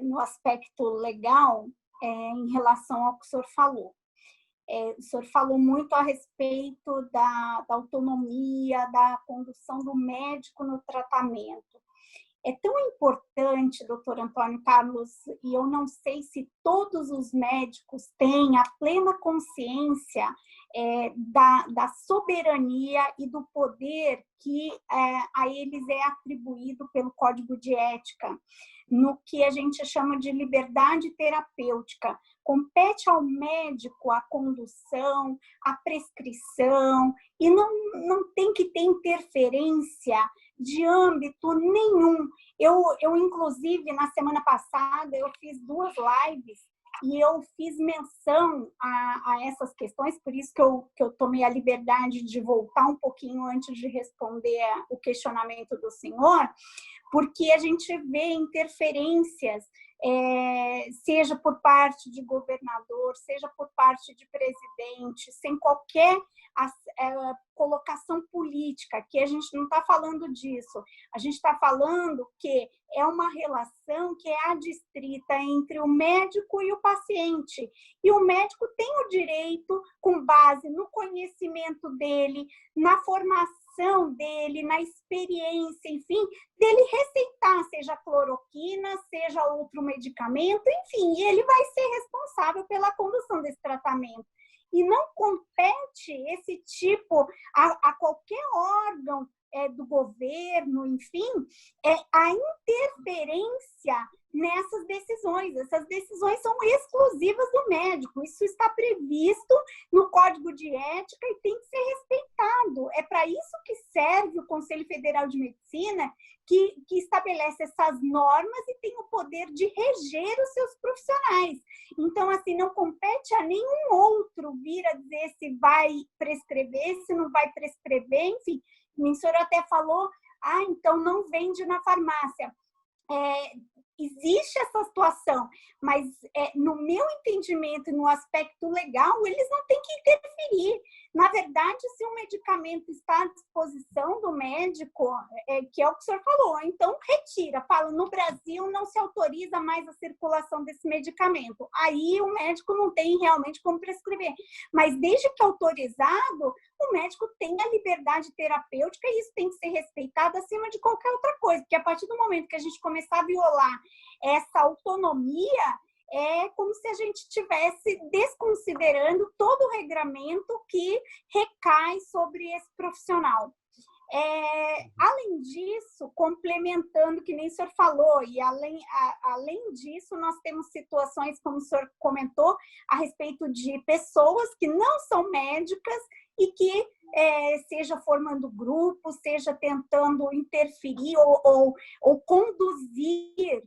no aspecto legal em relação ao que o senhor falou. O senhor falou muito a respeito da autonomia, da condução do médico no tratamento. É tão importante, doutor Antônio Carlos, e eu não sei se todos os médicos têm a plena consciência da soberania e do poder que a eles é atribuído pelo Código de Ética, no que a gente chama de liberdade terapêutica. Compete ao médico a condução, a prescrição, e não tem que ter interferência de âmbito nenhum. Eu inclusive, na semana passada, eu fiz 2 lives e eu fiz menção a essas questões, por isso que eu tomei a liberdade de voltar um pouquinho antes de responder o questionamento do senhor, porque a gente vê interferências, seja por parte de governador, seja por parte de presidente, sem qualquer colocação política, que a gente não está falando disso. A gente está falando que é uma relação que é adstrita entre o médico e o paciente. E o médico tem o direito, com base no conhecimento dele, na formação dele, na experiência, enfim, dele receitar, seja cloroquina, seja outro medicamento, enfim, e ele vai ser responsável pela condução desse tratamento. E não compete esse tipo a qualquer órgão do governo, enfim, a interferência nessas decisões. Essas decisões são exclusivas do médico. Isso está previsto no Código de Ética e tem que ser respeitado. É para isso que serve o Conselho Federal de Medicina, que estabelece essas normas e tem o poder de reger os seus profissionais. Então, assim, não compete a nenhum outro vir a dizer se vai prescrever, se não vai prescrever, enfim. O senhor até falou, então não vende na farmácia. Existe essa situação, mas no meu entendimento e no aspecto legal, eles não têm que interferir. Na verdade, se um medicamento está à disposição do médico, que é o que o senhor falou, então retira. Fala, no Brasil não se autoriza mais a circulação desse medicamento. Aí o médico não tem realmente como prescrever. Mas desde que autorizado, o médico tem a liberdade terapêutica e isso tem que ser respeitado acima de qualquer outra coisa. Porque a partir do momento que a gente começar a violar essa autonomia, é como se a gente estivesse desconsiderando todo o regramento que recai sobre esse profissional. Além disso, complementando, que nem o senhor falou, e além disso, nós temos situações, como o senhor comentou, a respeito de pessoas que não são médicas e que seja formando grupos, seja tentando interferir ou conduzir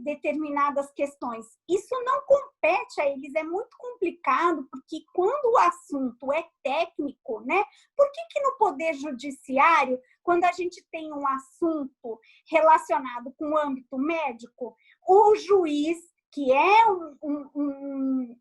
determinadas questões. Isso não compete a eles, é muito complicado, porque quando o assunto é técnico, né? Por que no Poder Judiciário, quando a gente tem um assunto relacionado com o âmbito médico, o juiz, que é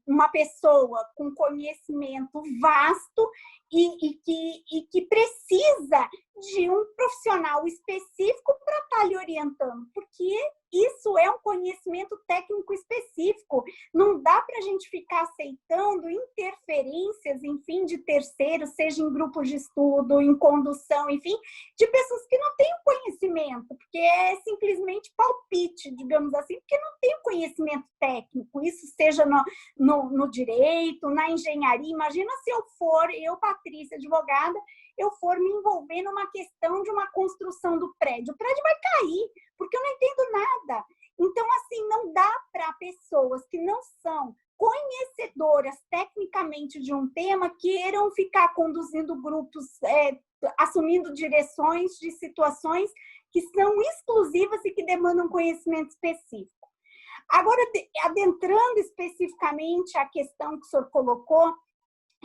uma pessoa com conhecimento vasto e que precisa de um profissional específico para estar lhe orientando, porque isso é um conhecimento técnico específico. Não dá para a gente ficar aceitando interferências, enfim, de terceiros, seja em grupos de estudo, em condução, enfim, de pessoas que não têm o conhecimento, porque é simplesmente palpite, digamos assim, porque não tem o conhecimento técnico. Isso seja no direito, na engenharia. Imagina se eu, Patrícia, advogada, eu for me envolver numa questão de uma construção do prédio. O prédio vai cair, porque eu não entendo nada. Então, assim, não dá para pessoas que não são conhecedoras tecnicamente de um tema queiram ficar conduzindo grupos, assumindo direções de situações que são exclusivas e que demandam conhecimento específico. Agora, adentrando especificamente a questão que o senhor colocou,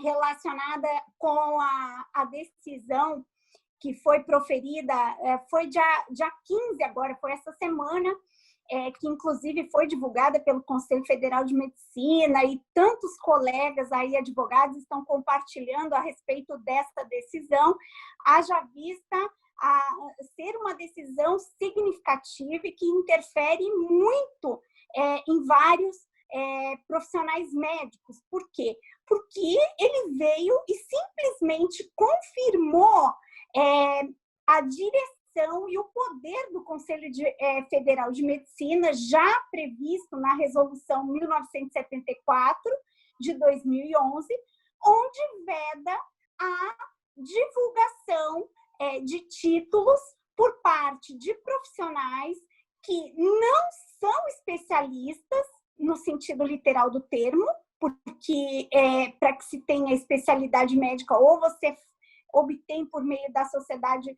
relacionada com a decisão que foi proferida, foi dia 15 agora, foi essa semana, que inclusive foi divulgada pelo Conselho Federal de Medicina, e tantos colegas aí, advogados, estão compartilhando a respeito dessa decisão, haja vista a ser uma decisão significativa e que interfere muito em vários profissionais médicos. Por quê? Porque ele veio e simplesmente confirmou a direção e o poder do Conselho Federal de Medicina, já previsto na Resolução 1974 de 2011, onde veda a divulgação de títulos por parte de profissionais que não são especialistas no sentido literal do termo, porque para que se tenha especialidade médica, ou você obtém por meio da sociedade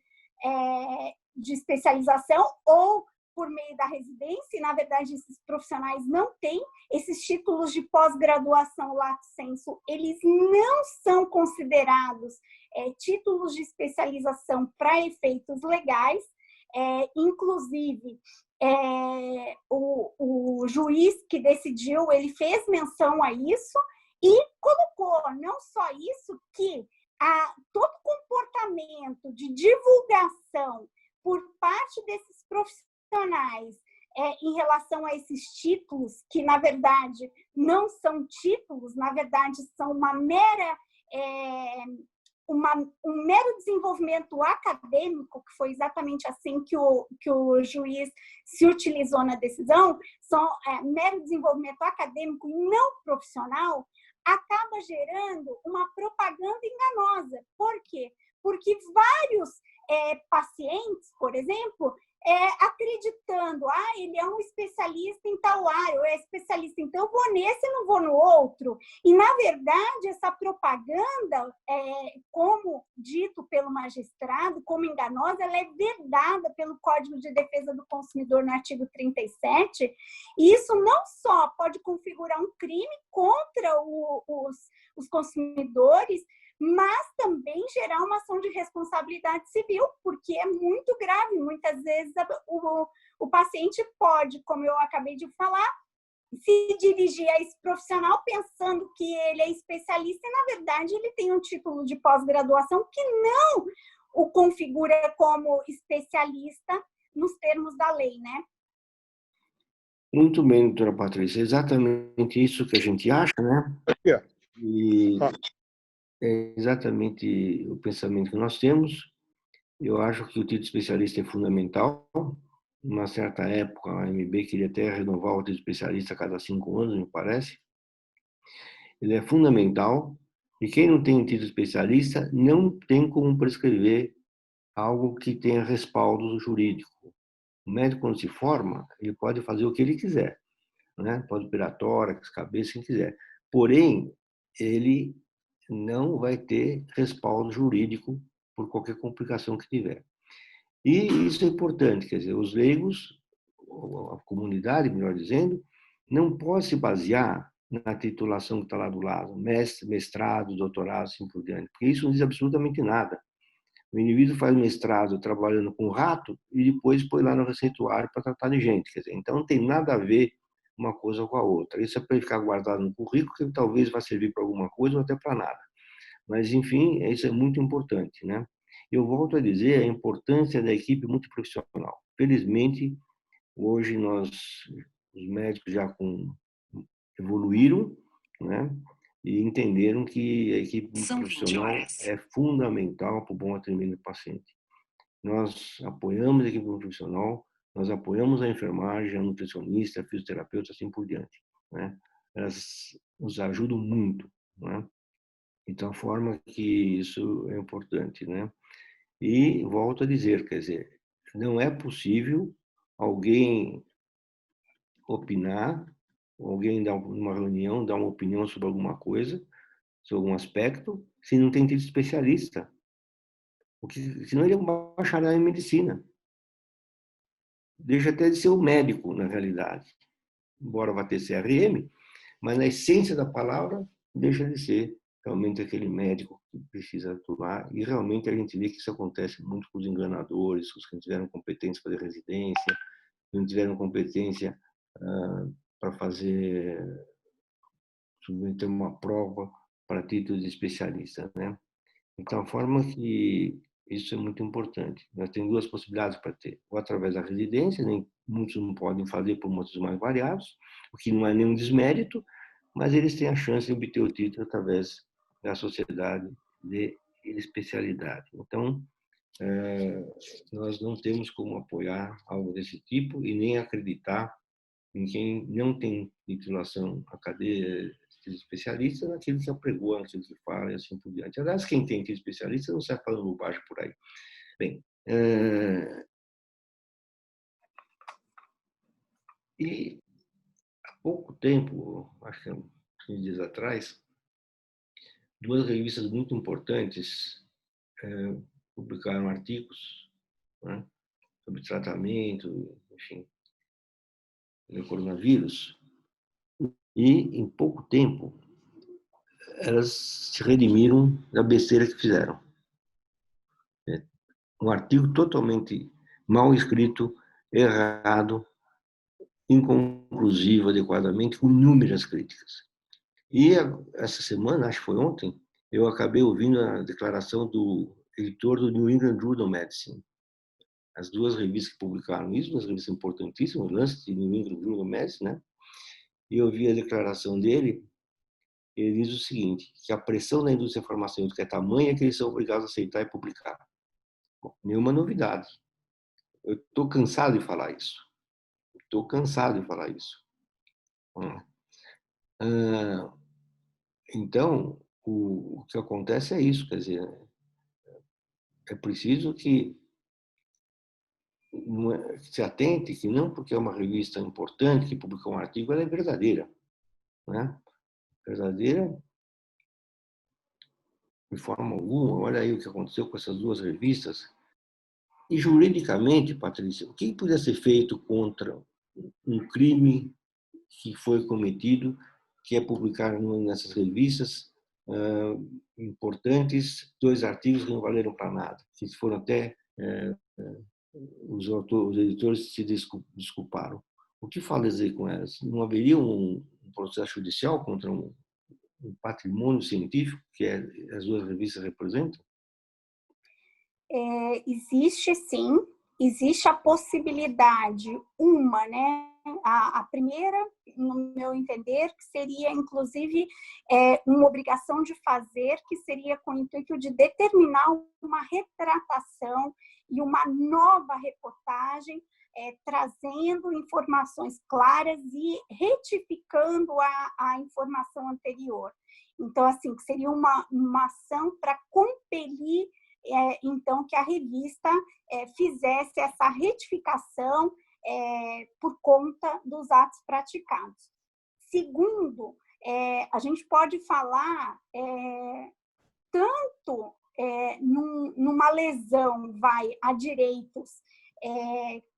de especialização, ou por meio da residência, e, na verdade, esses profissionais não têm. Esses títulos de pós-graduação lato sensu, eles não são considerados títulos de especialização para efeitos legais. Inclusive, o juiz que decidiu, ele fez menção a isso e colocou, não só isso, que todo comportamento de divulgação por parte desses profissionais em relação a esses títulos, que na verdade não são títulos, na verdade são uma mera um mero desenvolvimento acadêmico, que foi exatamente assim que o juiz se utilizou na decisão, são mero desenvolvimento acadêmico e não profissional, acaba gerando uma propaganda enganosa. Por quê? Porque vários pacientes, por exemplo, acreditando, ele é um especialista em tal área, ou é especialista, então eu vou nesse e não vou no outro. E, na verdade, essa propaganda, como dito pelo magistrado, como enganosa, ela é vedada pelo Código de Defesa do Consumidor no artigo 37, e isso não só pode configurar um crime contra os consumidores, mas também gerar uma ação de responsabilidade civil, porque é muito grave. Muitas vezes o paciente pode, como eu acabei de falar, se dirigir a esse profissional pensando que ele é especialista e, na verdade, ele tem um título de pós-graduação que não o configura como especialista nos termos da lei, né? Muito bem, doutora Patrícia. É exatamente isso que a gente acha, né? E é exatamente o pensamento que nós temos. Eu acho que o título de especialista é fundamental. Numa certa época, a AMB queria até renovar o título de especialista a cada 5 anos, me parece. Ele é fundamental. E quem não tem título de especialista não tem como prescrever algo que tenha respaldo jurídico. O médico, quando se forma, ele pode fazer o que ele quiser, né? Pode operar tórax, cabeça, quem quiser. Porém, ele não vai ter respaldo jurídico por qualquer complicação que tiver. E isso é importante, quer dizer, os leigos, a comunidade, melhor dizendo, não pode se basear na titulação que está lá do lado, mestre, mestrado, doutorado, assim por diante, porque isso não diz absolutamente nada. O indivíduo faz mestrado trabalhando com rato e depois põe lá no receituário para tratar de gente, quer dizer, então não tem nada a ver uma coisa com a outra. Isso é para ele ficar guardado no currículo, que talvez vá servir para alguma coisa ou até para nada. Mas, enfim, isso é muito importante, né? Eu volto a dizer a importância da equipe multiprofissional. Felizmente, hoje os médicos já evoluíram, né? E entenderam que a equipe multiprofissional é fundamental para o bom atendimento do paciente. Nós apoiamos a equipe multiprofissional, nós apoiamos a enfermagem, a nutricionista, a fisioterapeuta, assim por diante, né? Elas nos ajudam muito, né? Então, a forma que isso é importante, né? E volto a dizer, quer dizer, não é possível alguém opinar, alguém dar uma reunião, dar uma opinião sobre alguma coisa, sobre algum aspecto, se não tem tido especialista. Porque, senão ele é um bacharel em medicina. Deixa até de ser um médico, na realidade. Embora vá ter CRM, mas na essência da palavra, deixa de ser realmente aquele médico que precisa atuar. E realmente a gente vê que isso acontece muito com os enganadores, com os que não tiveram competência para fazer residência, não tiveram competência para submeter uma prova para título de especialista, né? De tal forma que isso é muito importante. Nós temos duas possibilidades para ter: ou através da residência, nem muitos não podem fazer por motivos mais variados, o que não é nenhum desmérito, mas eles têm a chance de obter o título através da sociedade de especialidade. Então, nós não temos como apoiar algo desse tipo e nem acreditar em quem não tem titulação acadêmica de especialista naquilo que apregou, naquilo que fala e assim por diante. Aliás, quem tem título especialista não sai falando bobagem por aí. Bem, e há pouco tempo, acho que uns 15 dias atrás, duas revistas muito importantes publicaram artigos, né, sobre tratamento, enfim, do coronavírus, e em pouco tempo elas se redimiram da besteira que fizeram. Um artigo totalmente mal escrito, errado, inconclusivo adequadamente, com inúmeras críticas. E essa semana, acho que foi ontem, eu acabei ouvindo a declaração do editor do New England Journal of Medicine. As duas revistas que publicaram isso, duas revistas importantíssimas, o Lancet e New England Journal of Medicine, né? E eu vi a declaração dele. Ele diz o seguinte, que a pressão da indústria farmacêutica é tamanha que eles são obrigados a aceitar e publicar. Bom, nenhuma novidade. Eu estou cansado de falar isso. Estou cansado de falar isso. Então, o que acontece é isso, quer dizer, é preciso que se atente que não porque é uma revista importante que publicou um artigo, ela é verdadeira, né? Verdadeira de forma alguma. Olha aí o que aconteceu com essas duas revistas. E juridicamente, Patrícia, o que podia ser feito contra um crime que foi cometido, que é publicar nessas revistas importantes dois artigos que não valeram para nada, que foram até os editores se desculparam. O que fazer com elas? Não haveria um processo judicial contra um patrimônio científico que as duas revistas representam? Existe sim, existe a possibilidade, né? A primeira, no meu entender, que seria, inclusive, uma obrigação de fazer, que seria com o intuito de determinar uma retratação e uma nova reportagem, trazendo informações claras e retificando a informação anterior. Então, assim, que seria uma ação para compelir então, que a revista fizesse essa retificação por conta dos atos praticados. Segundo, a gente pode falar tanto numa lesão a direitos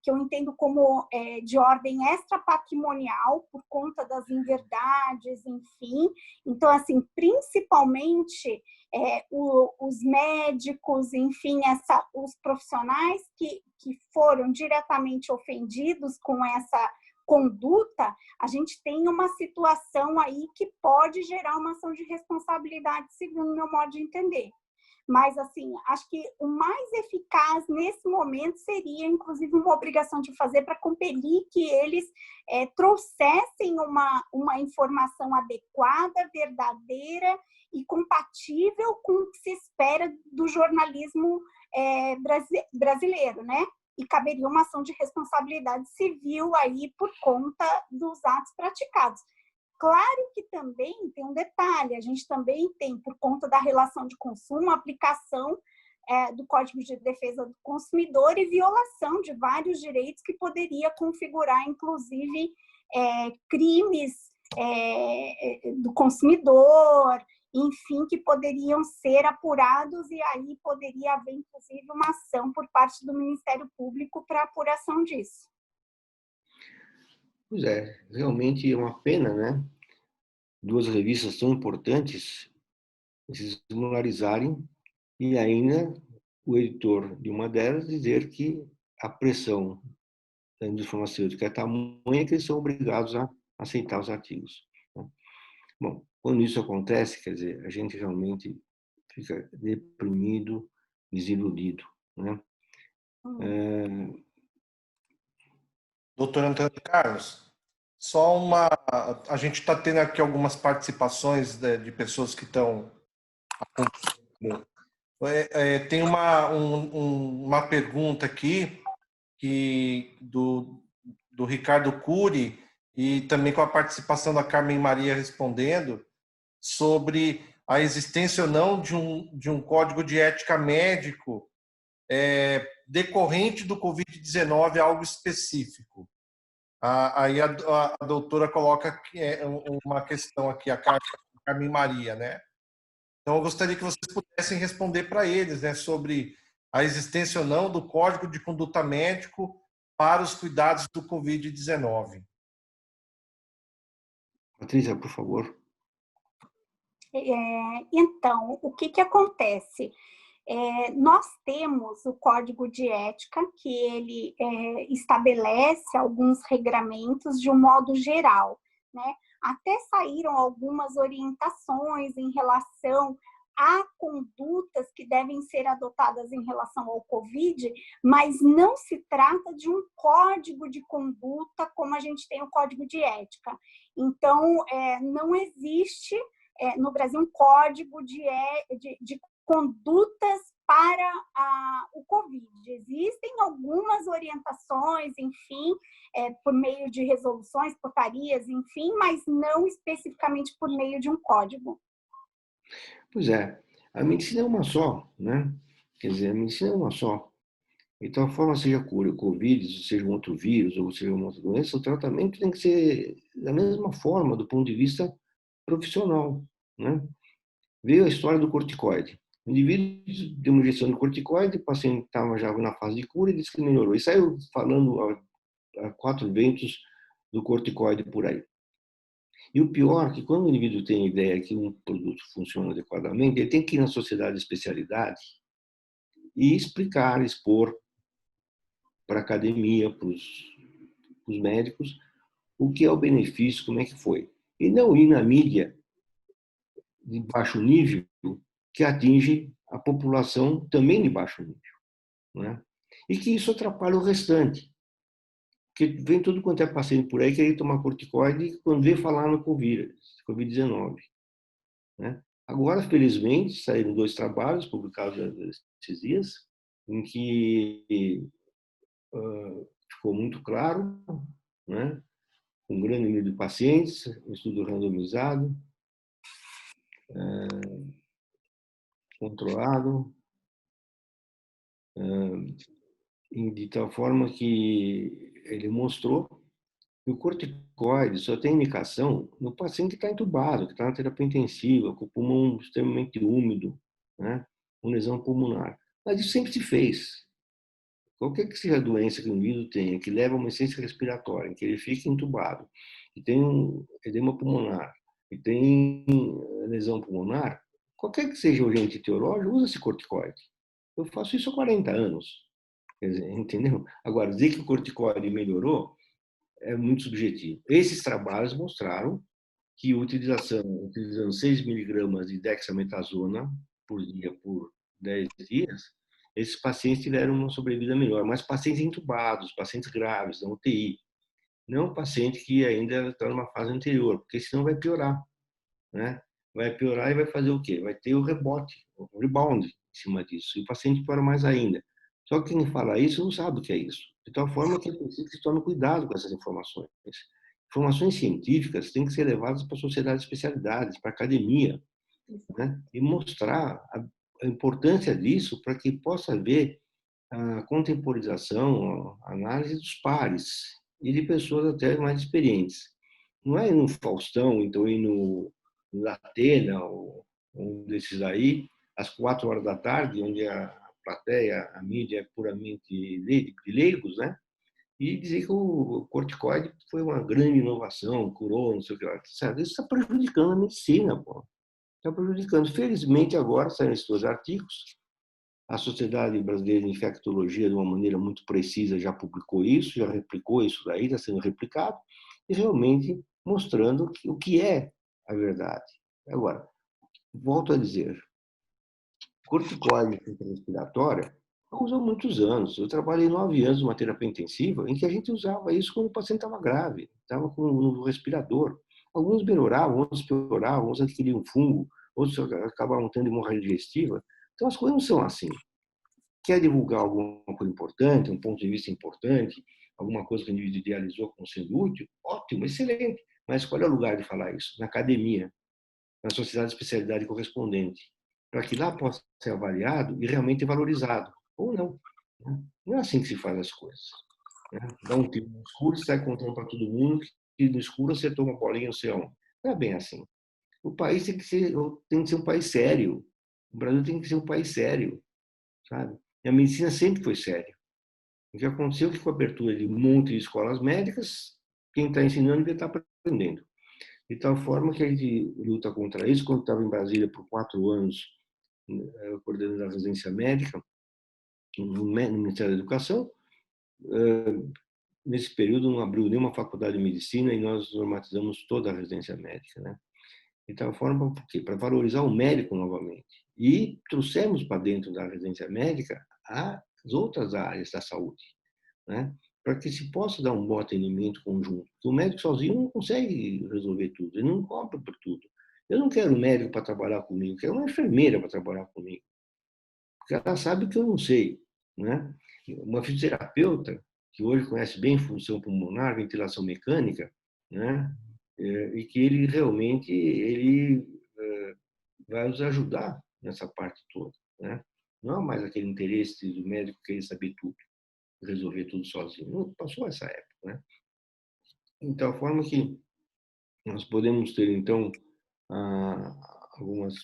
que eu entendo como de ordem extrapatrimonial, por conta das inverdades, enfim. Então, assim, principalmente os médicos, enfim, os profissionais que foram diretamente ofendidos com essa conduta, a gente tem uma situação aí que pode gerar uma ação de responsabilidade, segundo o meu modo de entender. Mas, assim, acho que o mais eficaz nesse momento seria, inclusive, uma obrigação de fazer para compelir que eles trouxessem uma informação adequada, verdadeira e compatível com o que se espera do jornalismo brasileiro, né? E caberia uma ação de responsabilidade civil aí por conta dos atos praticados. Claro que também tem um detalhe, a gente também tem, por conta da relação de consumo, a aplicação do Código de Defesa do Consumidor e violação de vários direitos que poderia configurar, inclusive, crimes do consumidor, enfim, que poderiam ser apurados e aí poderia haver, inclusive, uma ação por parte do Ministério Público para apuração disso. Pois é, realmente é uma pena, né? Duas revistas tão importantes se desmoralizarem e ainda o editor de uma delas dizer que a pressão da indústria farmacêutica é tamanha que eles são obrigados a aceitar os artigos. Né? Bom, quando isso acontece, quer dizer, a gente realmente fica deprimido, desiludido, né? Doutor Antônio Carlos, só uma. A gente está tendo aqui algumas participações de pessoas que estão acompanhando. Tem uma pergunta aqui do Ricardo Cury e também com a participação da Carmen Maria respondendo sobre a existência ou não de um código de ética médico decorrente do Covid-19, algo específico. Aí a doutora coloca uma questão aqui, a Carmen Maria, né? Então, eu gostaria que vocês pudessem responder para eles, né, sobre a existência ou não do Código de Conduta Médico para os cuidados do Covid-19. Patrícia, por favor. Então, o que acontece? Nós temos o Código de Ética, que ele estabelece alguns regramentos de um modo geral, né? Até saíram algumas orientações em relação a condutas que devem ser adotadas em relação ao Covid, mas não se trata de um código de conduta como a gente tem o Código de Ética. Então, não existe no Brasil um código de condutas para o Covid. Existem algumas orientações, enfim, por meio de resoluções, portarias, enfim, mas não especificamente por meio de um código. Pois é, a medicina é uma só, né? Quer dizer, a medicina é uma só. Então, a forma seja cura, o Covid, seja um outro vírus, ou seja uma outra doença, o tratamento tem que ser da mesma forma, do ponto de vista profissional, né? Veio a história do corticoide. O indivíduo deu uma injeção de corticoide, o paciente estava já na fase de cura e disse que melhorou. E saiu falando a quatro ventos do corticoide por aí. E o pior é que quando o indivíduo tem a ideia que um produto funciona adequadamente, ele tem que ir na sociedade de especialidade e explicar, expor para a academia, para os médicos, o que é o benefício, como é que foi. E não ir na mídia de baixo nível que atinge a população também de baixo nível. Né? E que isso atrapalha o restante. Porque vem tudo quanto é paciente por aí querer tomar corticoide quando vê falar no Covid-19. Né? Agora, felizmente, saíram 2 trabalhos publicados esses dias, em que ficou muito claro, né? Um grande número de pacientes, um estudo randomizado, controlado, de tal forma que ele mostrou que o corticoide só tem indicação no paciente que está entubado, que está na terapia intensiva, com o pulmão extremamente úmido, né? Com lesão pulmonar. Mas isso sempre se fez. Qualquer que seja a doença que o indivíduo tenha, que leva a uma insuficiência respiratória, em que ele fica entubado, que tem um edema pulmonar, que tem lesão pulmonar, qualquer que seja o agente etiológico, usa esse corticoide. Eu faço isso há 40 anos. Quer dizer, entendeu? Agora, dizer que o corticoide melhorou é muito subjetivo. Esses trabalhos mostraram que utilizando 6 miligramas de dexametasona por dia por 10 dias, esses pacientes tiveram uma sobrevida melhor, mas pacientes entubados, pacientes graves, da UTI, não paciente que ainda está numa fase anterior, porque senão vai piorar, né? Vai piorar e vai fazer o quê? Vai ter o rebote, o rebound em cima disso, e o paciente piora mais ainda. Só que quem fala isso não sabe o que é isso. De tal forma que é preciso que se tome cuidado com essas informações. Informações científicas têm que ser levadas para a sociedade de especialidades, para a academia, né? E mostrar a importância disso para que possa haver a contemporização, a análise dos pares e de pessoas até mais experientes. Não é ir no Faustão, então ir no Atena, ou um desses aí, às 4 horas da tarde, onde a plateia, a mídia é puramente de leigos, né? E dizer que o corticoide foi uma grande inovação, curou, não sei o que lá. Isso está prejudicando a medicina, pô. Está prejudicando. Felizmente, agora saem esses 2 artigos A Sociedade Brasileira de Infectologia, de uma maneira muito precisa, já publicou isso, já replicou isso daí, está sendo replicado, e realmente mostrando o que é a verdade. Agora, volto a dizer, corticoide respiratória usou muitos anos. Eu trabalhei 9 anos numa terapia intensiva em que a gente usava isso quando o paciente estava grave, estava com um respirador. Alguns melhoravam, outros pioravam, outros adquiriam fungo, outros acabavam tendo hemorragia digestiva. Então, as coisas não são assim. Quer divulgar alguma coisa importante, um ponto de vista importante, alguma coisa que o indivíduo idealizou como sendo útil? Ótimo, excelente. Mas qual é o lugar de falar isso? Na academia, na sociedade de especialidade correspondente, para que lá possa ser avaliado e realmente valorizado, ou não. Não é assim que se faz as coisas. Dá um tiro no escuro e sai contando para todo mundo que no escuro você toma bolinha no céu. Não é bem assim. O país tem que ser um país sério. O Brasil tem que ser um país sério, sabe? E a medicina sempre foi séria. O que aconteceu é que com a abertura de um monte de escolas médicas, quem está ensinando devia estar aprendendo. De tal forma que a gente luta contra isso. Quando estava em Brasília por 4 anos, coordenando a residência médica, no Ministério da Educação, nesse período não abriu nenhuma faculdade de medicina e nós normatizamos toda a residência médica, né? De tal forma, por quê? Para valorizar o médico novamente. E trouxemos para dentro da residência médica as outras áreas da saúde, né? Para que se possa dar um bom atendimento conjunto. O médico sozinho não consegue resolver tudo, ele não cobra por tudo. Eu não quero um médico para trabalhar comigo, eu quero uma enfermeira para trabalhar comigo, porque ela sabe que eu não sei, né? Uma fisioterapeuta, que hoje conhece bem função pulmonar, ventilação mecânica, né? E que ele realmente vai nos ajudar nessa parte toda, né? Não é mais aquele interesse do médico querer saber tudo, resolver tudo sozinho. Não passou essa época, né? De tal forma que nós podemos ter, então, algumas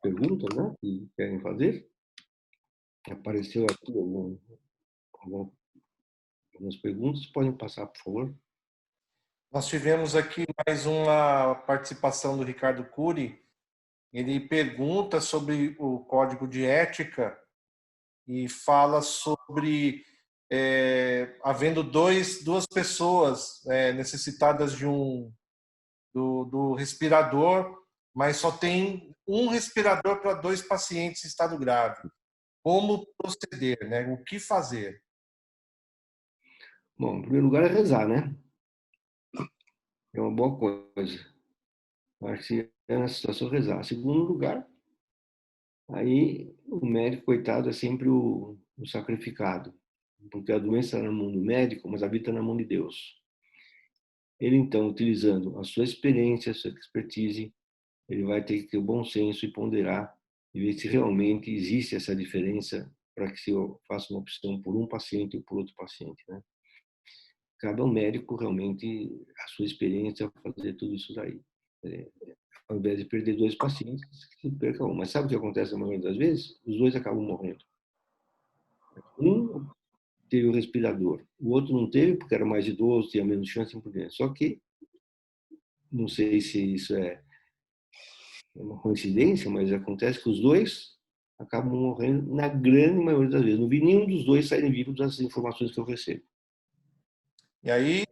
perguntas, né, que querem fazer. Apareceu aqui algumas perguntas. Podem passar, por favor. Nós tivemos aqui mais uma participação do Ricardo Cury. Ele pergunta sobre o código de ética e fala sobre havendo duas pessoas necessitadas do respirador, mas só tem um respirador para 2 pacientes em estado grave. Como proceder, né? O que fazer? Bom, em primeiro lugar é rezar, né? É uma boa coisa. Acho que é na situação rezar. Em segundo lugar, aí o médico, coitado, é sempre o sacrificado, porque a doença está na mão do médico, mas a vida está na mão de Deus. Ele, então, utilizando a sua experiência, a sua expertise, ele vai ter que ter o bom senso e ponderar e ver se realmente existe essa diferença para que se eu faça uma opção por um paciente ou por outro paciente, né? Cabe ao médico realmente a sua experiência fazer tudo isso daí. Ao invés de perder 2 pacientes, que perca um. Mas sabe o que acontece na maioria das vezes? Os 2 acabam morrendo. Um teve o respirador, o outro não teve porque era mais idoso, tinha menos chance por dentro. Só que não sei se isso é uma coincidência, mas acontece que os 2 acabam morrendo na grande maioria das vezes. Não vi nenhum dos 2 saírem vivos das informações que eu recebo. E aí,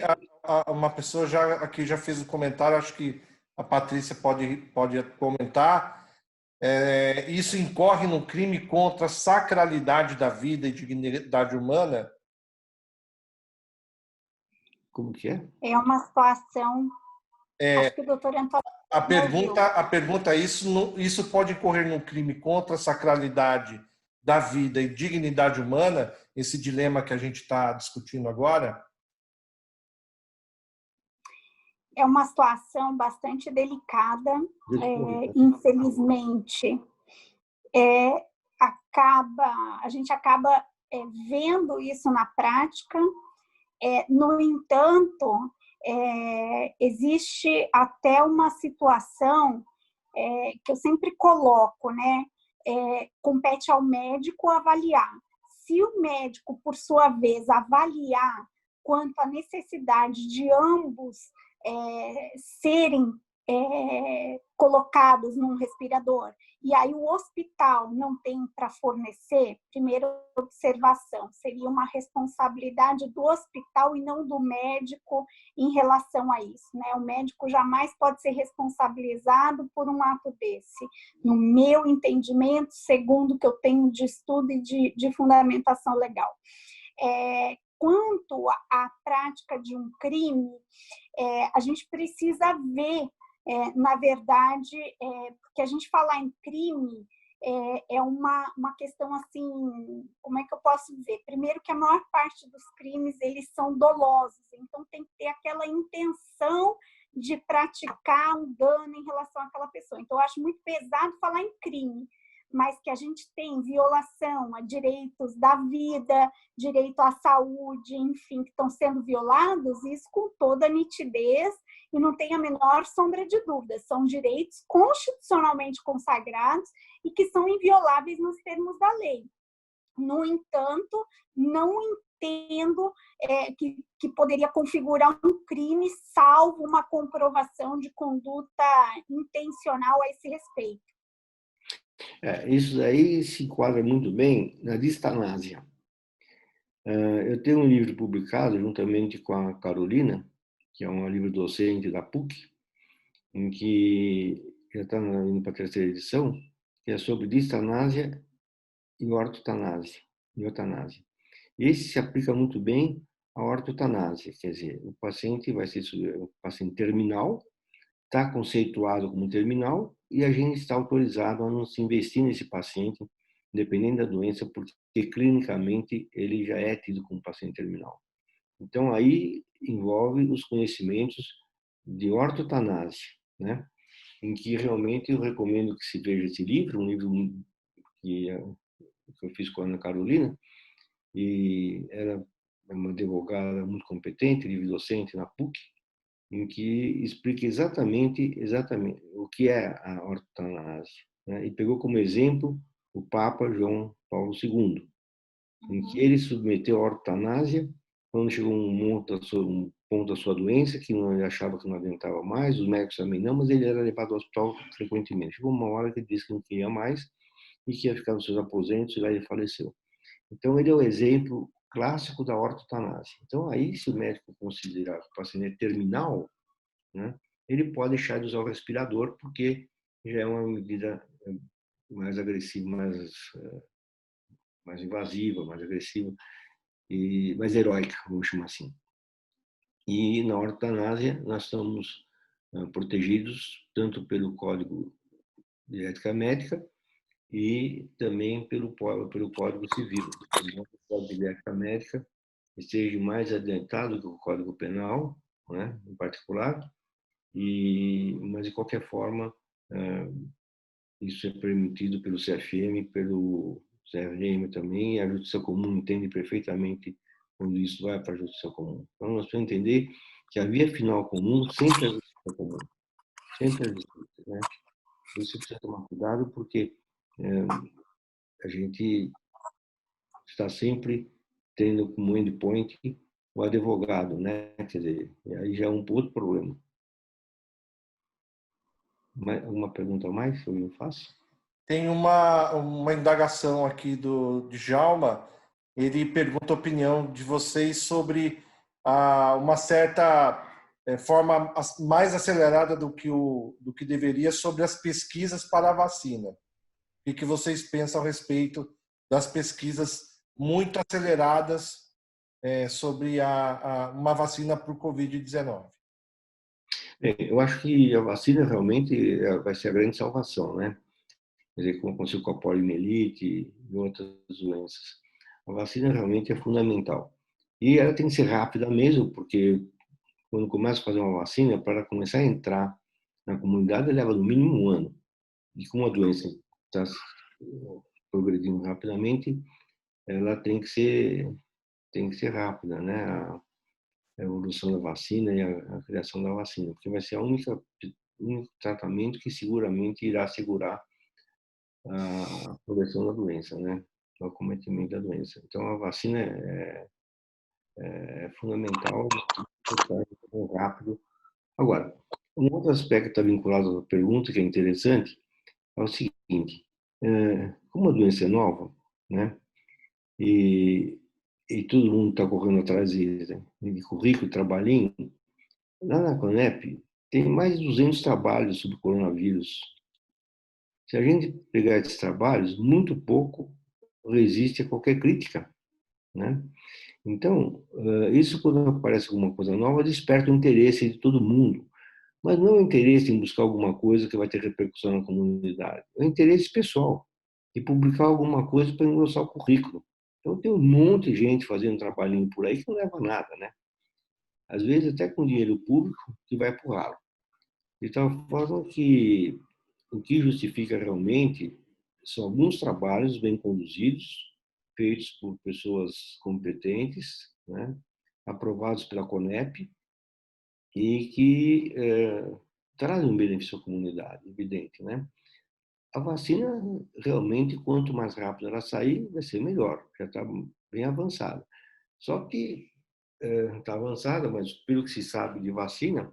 uma pessoa aqui já fez um comentário, acho que a Patrícia pode comentar. Isso incorre no crime contra a sacralidade da vida e dignidade humana? Como que é? É uma situação. Acho que o doutor Antônio. A pergunta é: isso pode incorrer no crime contra a sacralidade da vida e dignidade humana? Esse dilema que a gente está discutindo agora? É uma situação bastante delicada, infelizmente. A gente acaba vendo isso na prática. No entanto, existe até uma situação que eu sempre coloco, né? Compete ao médico avaliar. Se o médico, por sua vez, avaliar quanto à necessidade de ambos serem colocadas num respirador, e aí o hospital não tem para fornecer, primeira observação, seria uma responsabilidade do hospital e não do médico em relação a isso, né? O médico jamais pode ser responsabilizado por um ato desse, no meu entendimento, segundo o que eu tenho de estudo e de fundamentação legal. Quanto à prática de um crime, a gente precisa ver, na verdade, porque a gente falar em crime é uma questão assim, como é que eu posso dizer? Primeiro que a maior parte dos crimes, eles são dolosos, então tem que ter aquela intenção de praticar um dano em relação àquela pessoa. Então, eu acho muito pesado falar em crime, mas que a gente tem violação a direitos da vida, direito à saúde, enfim, que estão sendo violados, isso com toda nitidez, e não tem a menor sombra de dúvida. São direitos constitucionalmente consagrados e que são invioláveis nos termos da lei. No entanto, não entendo que poderia configurar um crime, salvo uma comprovação de conduta intencional a esse respeito. Isso aí se enquadra muito bem na distanásia. Eu tenho um livro publicado juntamente com a Carolina, que é uma livro-docente da PUC, em que já está indo para a terceira edição, que é sobre distanásia e ortotanásia. Esse se aplica muito bem à ortotanásia, quer dizer, o paciente vai ser um paciente terminal, está conceituado como terminal e a gente está autorizado a não se investir nesse paciente, independente da doença, porque clinicamente ele já é tido como paciente terminal. Então, aí envolve os conhecimentos de ortotanásia, né? Em que realmente eu recomendo que se veja esse livro, um livro que eu fiz com a Ana Carolina, e ela é uma advogada muito competente, livre-docente na PUC, em que explica exatamente o que é a ortotanásia, né? E pegou como exemplo o Papa João Paulo II, em que ele submeteu a ortotanásia quando chegou um ponto da sua doença que ele achava que não aguentava mais, os médicos também não, mas ele era levado ao hospital frequentemente. Chegou uma hora que ele disse que não queria mais e que ia ficar nos seus aposentos, e lá ele faleceu. Então, ele é o exemplo clássico da ortotanásia. Então, aí, se o médico considerar que o paciente é terminal, né, ele pode deixar de usar o respirador, porque já é uma medida mais agressiva, mais invasiva, mais agressiva e mais heróica, vamos chamar assim. E na ortotanásia nós estamos protegidos tanto pelo Código de Ética Médica e também pelo Código Civil. O Código de Ética Médica esteja mais adiantado que o Código Penal, né, em particular, mas de qualquer forma isso é permitido pelo CFM, pelo CRM também, e a Justiça Comum entende perfeitamente quando isso vai para a Justiça Comum. Então, nós precisamos entender que a via final comum sempre é a Justiça Comum. Sempre é a Justiça, né? Isso precisa tomar cuidado, porque a gente está sempre tendo como endpoint o advogado, né? Quer dizer, aí já é um outro problema. Uma pergunta a mais que eu faço? Tem uma indagação aqui do Djalma. Ele pergunta a opinião de vocês sobre uma certa forma mais acelerada do que deveria sobre as pesquisas para a vacina. O que vocês pensam a respeito das pesquisas muito aceleradas sobre uma vacina para o Covid-19? Eu acho que a vacina realmente vai ser a grande salvação, né? Quer dizer, como aconteceu com a poliomielite e outras doenças. A vacina realmente é fundamental. E ela tem que ser rápida mesmo, porque quando começa a fazer uma vacina, para começar a entrar na comunidade, leva no mínimo um ano. E como a doença está progredindo rapidamente, ela tem que ser rápida, né? A evolução da vacina e a criação da vacina, porque vai ser o único tratamento que seguramente irá segurar a progressão da doença, né? O acometimento da doença. Então, a vacina é fundamental, é rápido. Agora, Um outro aspecto que está vinculado à pergunta, que é interessante, é o seguinte: como a doença é nova, né, e, e todo mundo está correndo atrás de currículo, trabalhinho, lá na Conep tem mais de 200 trabalhos sobre coronavírus. Se a gente pegar esses trabalhos, muito pouco resiste a qualquer crítica, né? Então, isso quando aparece alguma coisa nova, desperta o interesse de todo mundo. Mas não é o interesse em buscar alguma coisa que vai ter repercussão na comunidade. É o interesse pessoal, de publicar alguma coisa para engrossar o currículo. Então, tem um monte de gente fazendo trabalhinho por aí que não leva a nada, né? Às vezes, até com dinheiro público, que vai para o ralo. De tal forma que o que justifica realmente são alguns trabalhos bem conduzidos, feitos por pessoas competentes, né? Aprovados pela Conep, e que trazem um benefício à comunidade, evidente, né? A vacina, realmente, quanto mais rápido ela sair, vai ser melhor, já está bem avançada. Só que está avançada, mas pelo que se sabe de vacina,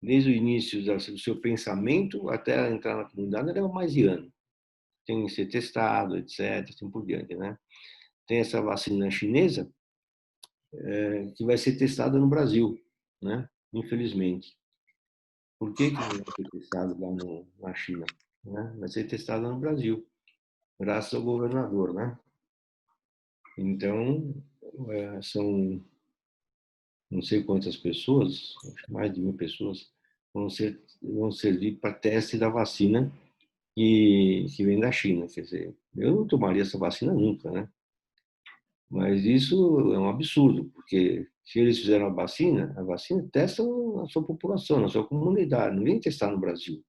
desde o início do seu pensamento até ela entrar na comunidade, leva mais de ano. Tem que ser testado, etc., assim por diante, né? Tem essa vacina chinesa, que vai ser testada no Brasil, né? Infelizmente. Por que que não vai ser testado lá na China, né? Vai ser testado no Brasil, graças ao governador, né? Então, são não sei quantas pessoas, mais de 1.000 pessoas, vão servir para teste da vacina que vem da China. Quer dizer, eu não tomaria essa vacina nunca, né? Mas isso é um absurdo, porque se eles fizeram a vacina testa na sua população, na sua comunidade, não vem testar no Brasil.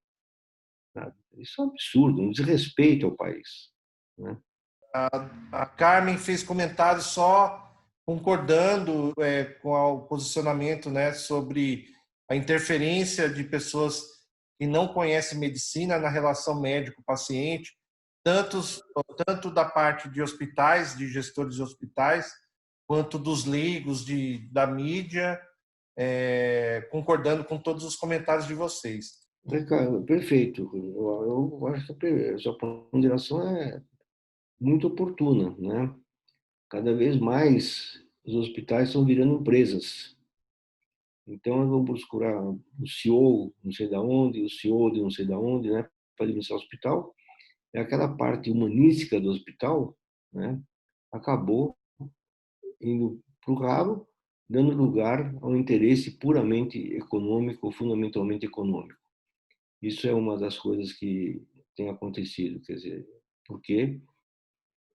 Sabe? Isso é um absurdo, um desrespeito ao país, né? A Carmen fez comentários só concordando com o posicionamento, né, sobre a interferência de pessoas que não conhecem medicina na relação médico-paciente, tanto da parte de hospitais, de gestores de hospitais, quanto dos leigos da mídia, concordando com todos os comentários de vocês. Perfeito. Eu acho que a sua ponderação é muito oportuna, né? Cada vez mais os hospitais estão virando empresas. Então, eu vou buscar o CEO, não sei da onde, o CEO de não sei da onde, né, para administrar o hospital. É aquela parte humanística do hospital, né, acabou indo para o ralo, dando lugar ao interesse puramente econômico, fundamentalmente econômico. Isso é uma das coisas que tem acontecido, quer dizer, porque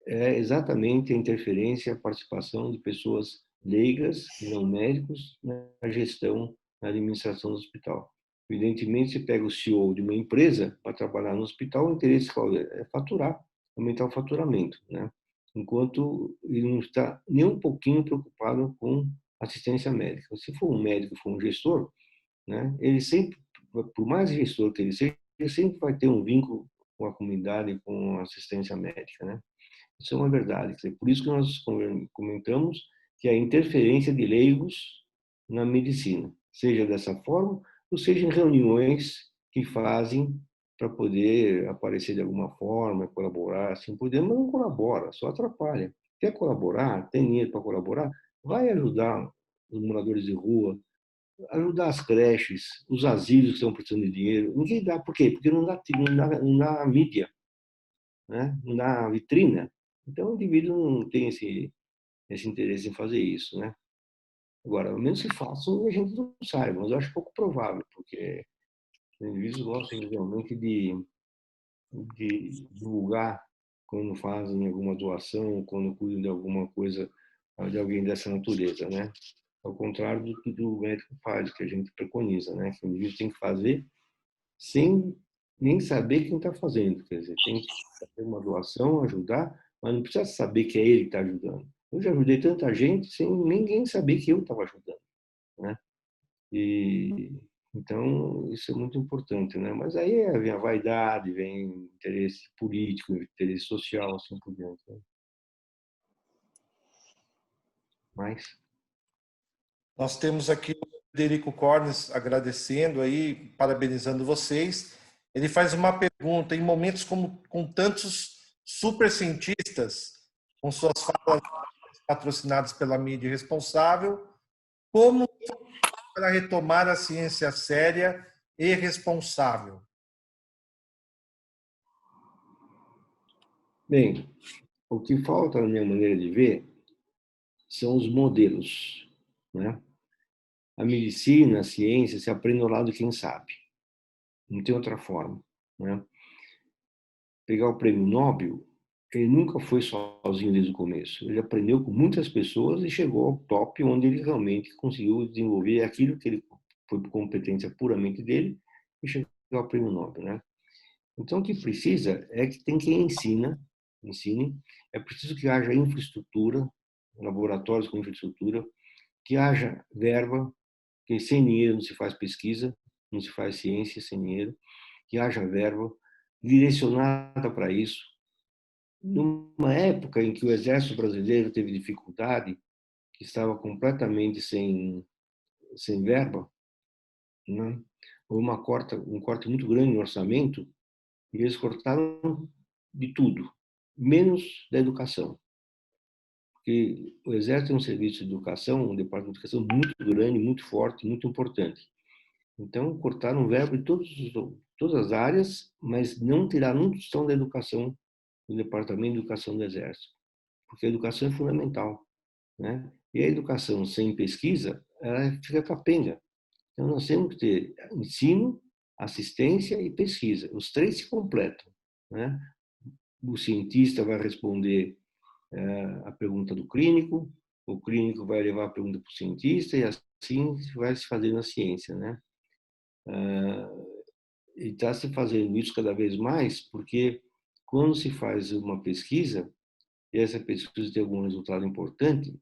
é exatamente a interferência, a participação de pessoas leigas, não médicos, na gestão, na administração do hospital. Evidentemente, se pega o CEO de uma empresa para trabalhar no hospital, o interesse qual é? É faturar, aumentar o faturamento, né? Enquanto ele não está nem um pouquinho preocupado com assistência médica. Se for um médico, for um gestor, né? Ele sempre, por mais gestor que ele seja, ele sempre vai ter um vínculo com a comunidade, com a assistência médica, né? Isso é uma verdade. Por isso que nós comentamos que a interferência de leigos na medicina, seja dessa forma, ou seja em reuniões que fazem para poder aparecer de alguma forma, colaborar, assim por diante, mas não colabora, só atrapalha. Quer colaborar, tem dinheiro para colaborar, vai ajudar os moradores de rua, ajudar as creches, os asilos que estão precisando de dinheiro. Ninguém dá, por quê? Porque não dá mídia, né? Não dá vitrina. Então, o indivíduo não tem esse interesse em fazer isso, né? Agora, ao menos se façam, a gente não saiba, mas eu acho pouco provável, porque os indivíduos gostam realmente de divulgar quando fazem alguma doação, quando cuidam de alguma coisa de alguém dessa natureza, né? Ao contrário do que o médico faz, que a gente preconiza, né? Que o indivíduo tem que fazer sem nem saber quem está fazendo. Quer dizer, tem que fazer uma doação, ajudar, mas não precisa saber que é ele que está ajudando. Eu já ajudei tanta gente sem ninguém saber que eu estava ajudando, né? E então isso é muito importante, né? Mas aí vem a vaidade, vem interesse político, interesse social, assim por diante, né? Mas Nós temos aqui Frederico Cornes agradecendo aí, parabenizando vocês. Ele faz uma pergunta: em momentos com tantos super cientistas, com suas falas patrocinadas pela mídia responsável, como para retomar a ciência séria e responsável? Bem, o que falta, na minha maneira de ver, são os modelos, né? A medicina, a ciência, se aprende ao lado de quem sabe. Não tem outra forma, né? Pegar o prêmio Nobel, ele nunca foi sozinho desde o começo. Ele aprendeu com muitas pessoas e chegou ao top, onde ele realmente conseguiu desenvolver aquilo que ele foi por competência puramente dele e chegou ao prêmio Nobel, né? Então, o que precisa é que tem quem ensine, é preciso que haja infraestrutura, laboratórios com infraestrutura, que haja verba, porque sem dinheiro não se faz pesquisa, não se faz ciência sem dinheiro, que haja verba direcionada para isso. Numa época em que o Exército Brasileiro teve dificuldade, que estava completamente sem verba, né? Houve um corte muito grande no orçamento, e eles cortaram de tudo, menos da educação. Porque o Exército é um serviço de educação, um departamento de educação muito grande, muito forte, muito importante. Então, cortaram verba de todas as áreas, mas não tiraram um tostão da educação do Departamento de Educação do Exército, porque a educação é fundamental, né? E a educação sem pesquisa, ela fica capenga. Então, nós temos que ter ensino, assistência e pesquisa. Os três se completam, né? O cientista vai responder a pergunta do clínico, o clínico vai levar a pergunta para o cientista e assim vai se fazendo a ciência, né? E está se fazendo isso cada vez mais porque quando se faz uma pesquisa e essa pesquisa tem algum resultado importante,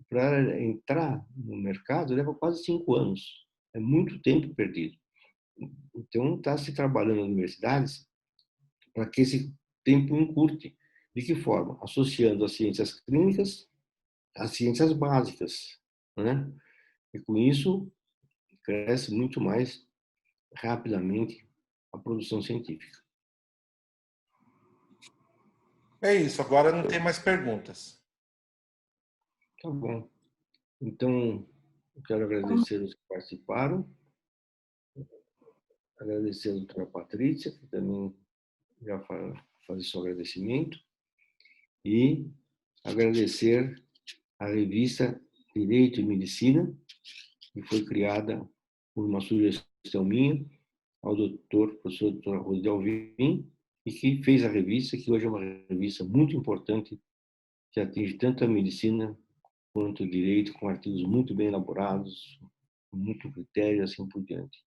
para entrar no mercado leva quase 5 anos. É muito tempo perdido. Então, está se trabalhando nas universidades para que esse tempo encurte. De que forma? Associando as ciências clínicas às ciências básicas, né? E com isso, cresce muito mais rapidamente a produção científica. É isso, agora não tem mais perguntas. Tá bom. Então, eu quero agradecer os que participaram, agradecer a doutora Patrícia, que também já faz seu agradecimento, e agradecer a revista Direito e Medicina, que foi criada por uma sugestão minha, ao professor Dr. Rosé Alvim, e que fez a revista, que hoje é uma revista muito importante, que atinge tanto a medicina quanto o direito, com artigos muito bem elaborados, com muito critério, assim por diante.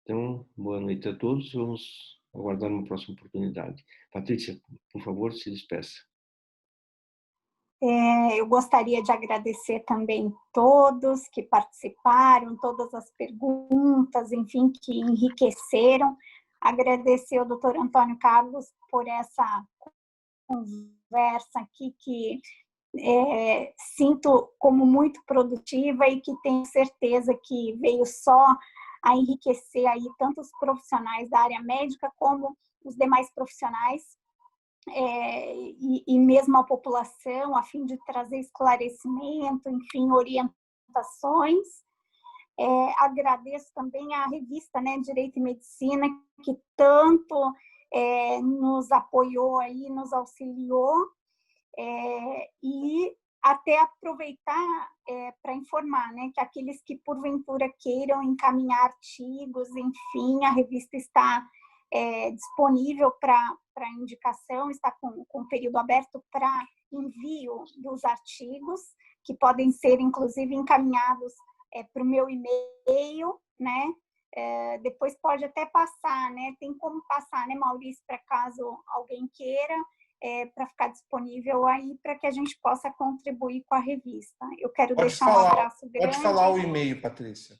Então, boa noite a todos, vamos aguardar uma próxima oportunidade. Patrícia, por favor, se despeça. Eu gostaria de agradecer também todos que participaram, todas as perguntas, enfim, que enriqueceram. Agradecer ao doutor Antônio Carlos por essa conversa aqui, que sinto como muito produtiva e que tenho certeza que veio só a enriquecer aí tanto os profissionais da área médica como os demais profissionais. E mesmo a população, a fim de trazer esclarecimento, enfim, orientações. Agradeço também à revista, né, Direito e Medicina, que tanto nos apoiou aí, nos auxiliou, e até aproveitar para informar, né, que aqueles que porventura queiram encaminhar artigos, enfim, a revista está disponível para indicação, está com período aberto para envio dos artigos, que podem ser, inclusive, encaminhados para o meu e-mail, né? Depois pode até passar, né? Tem como passar, né, Maurício, para caso alguém queira, para ficar disponível aí, para que a gente possa contribuir com a revista. Eu quero deixar um abraço grande. Pode falar o e-mail, Patrícia.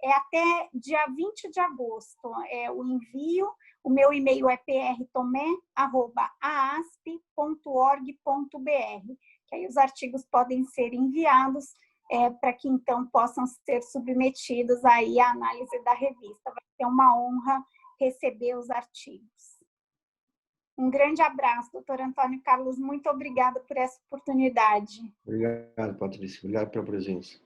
Até dia 20 de agosto o envio. O meu e-mail é prtomé@aasp.org.br, que aí os artigos podem ser enviados para que então possam ser submetidos aí à análise da revista. Vai ser uma honra receber os artigos. Um grande abraço, doutor Antônio Carlos, muito obrigada por essa oportunidade. Obrigado, Patrícia. Obrigado pela presença.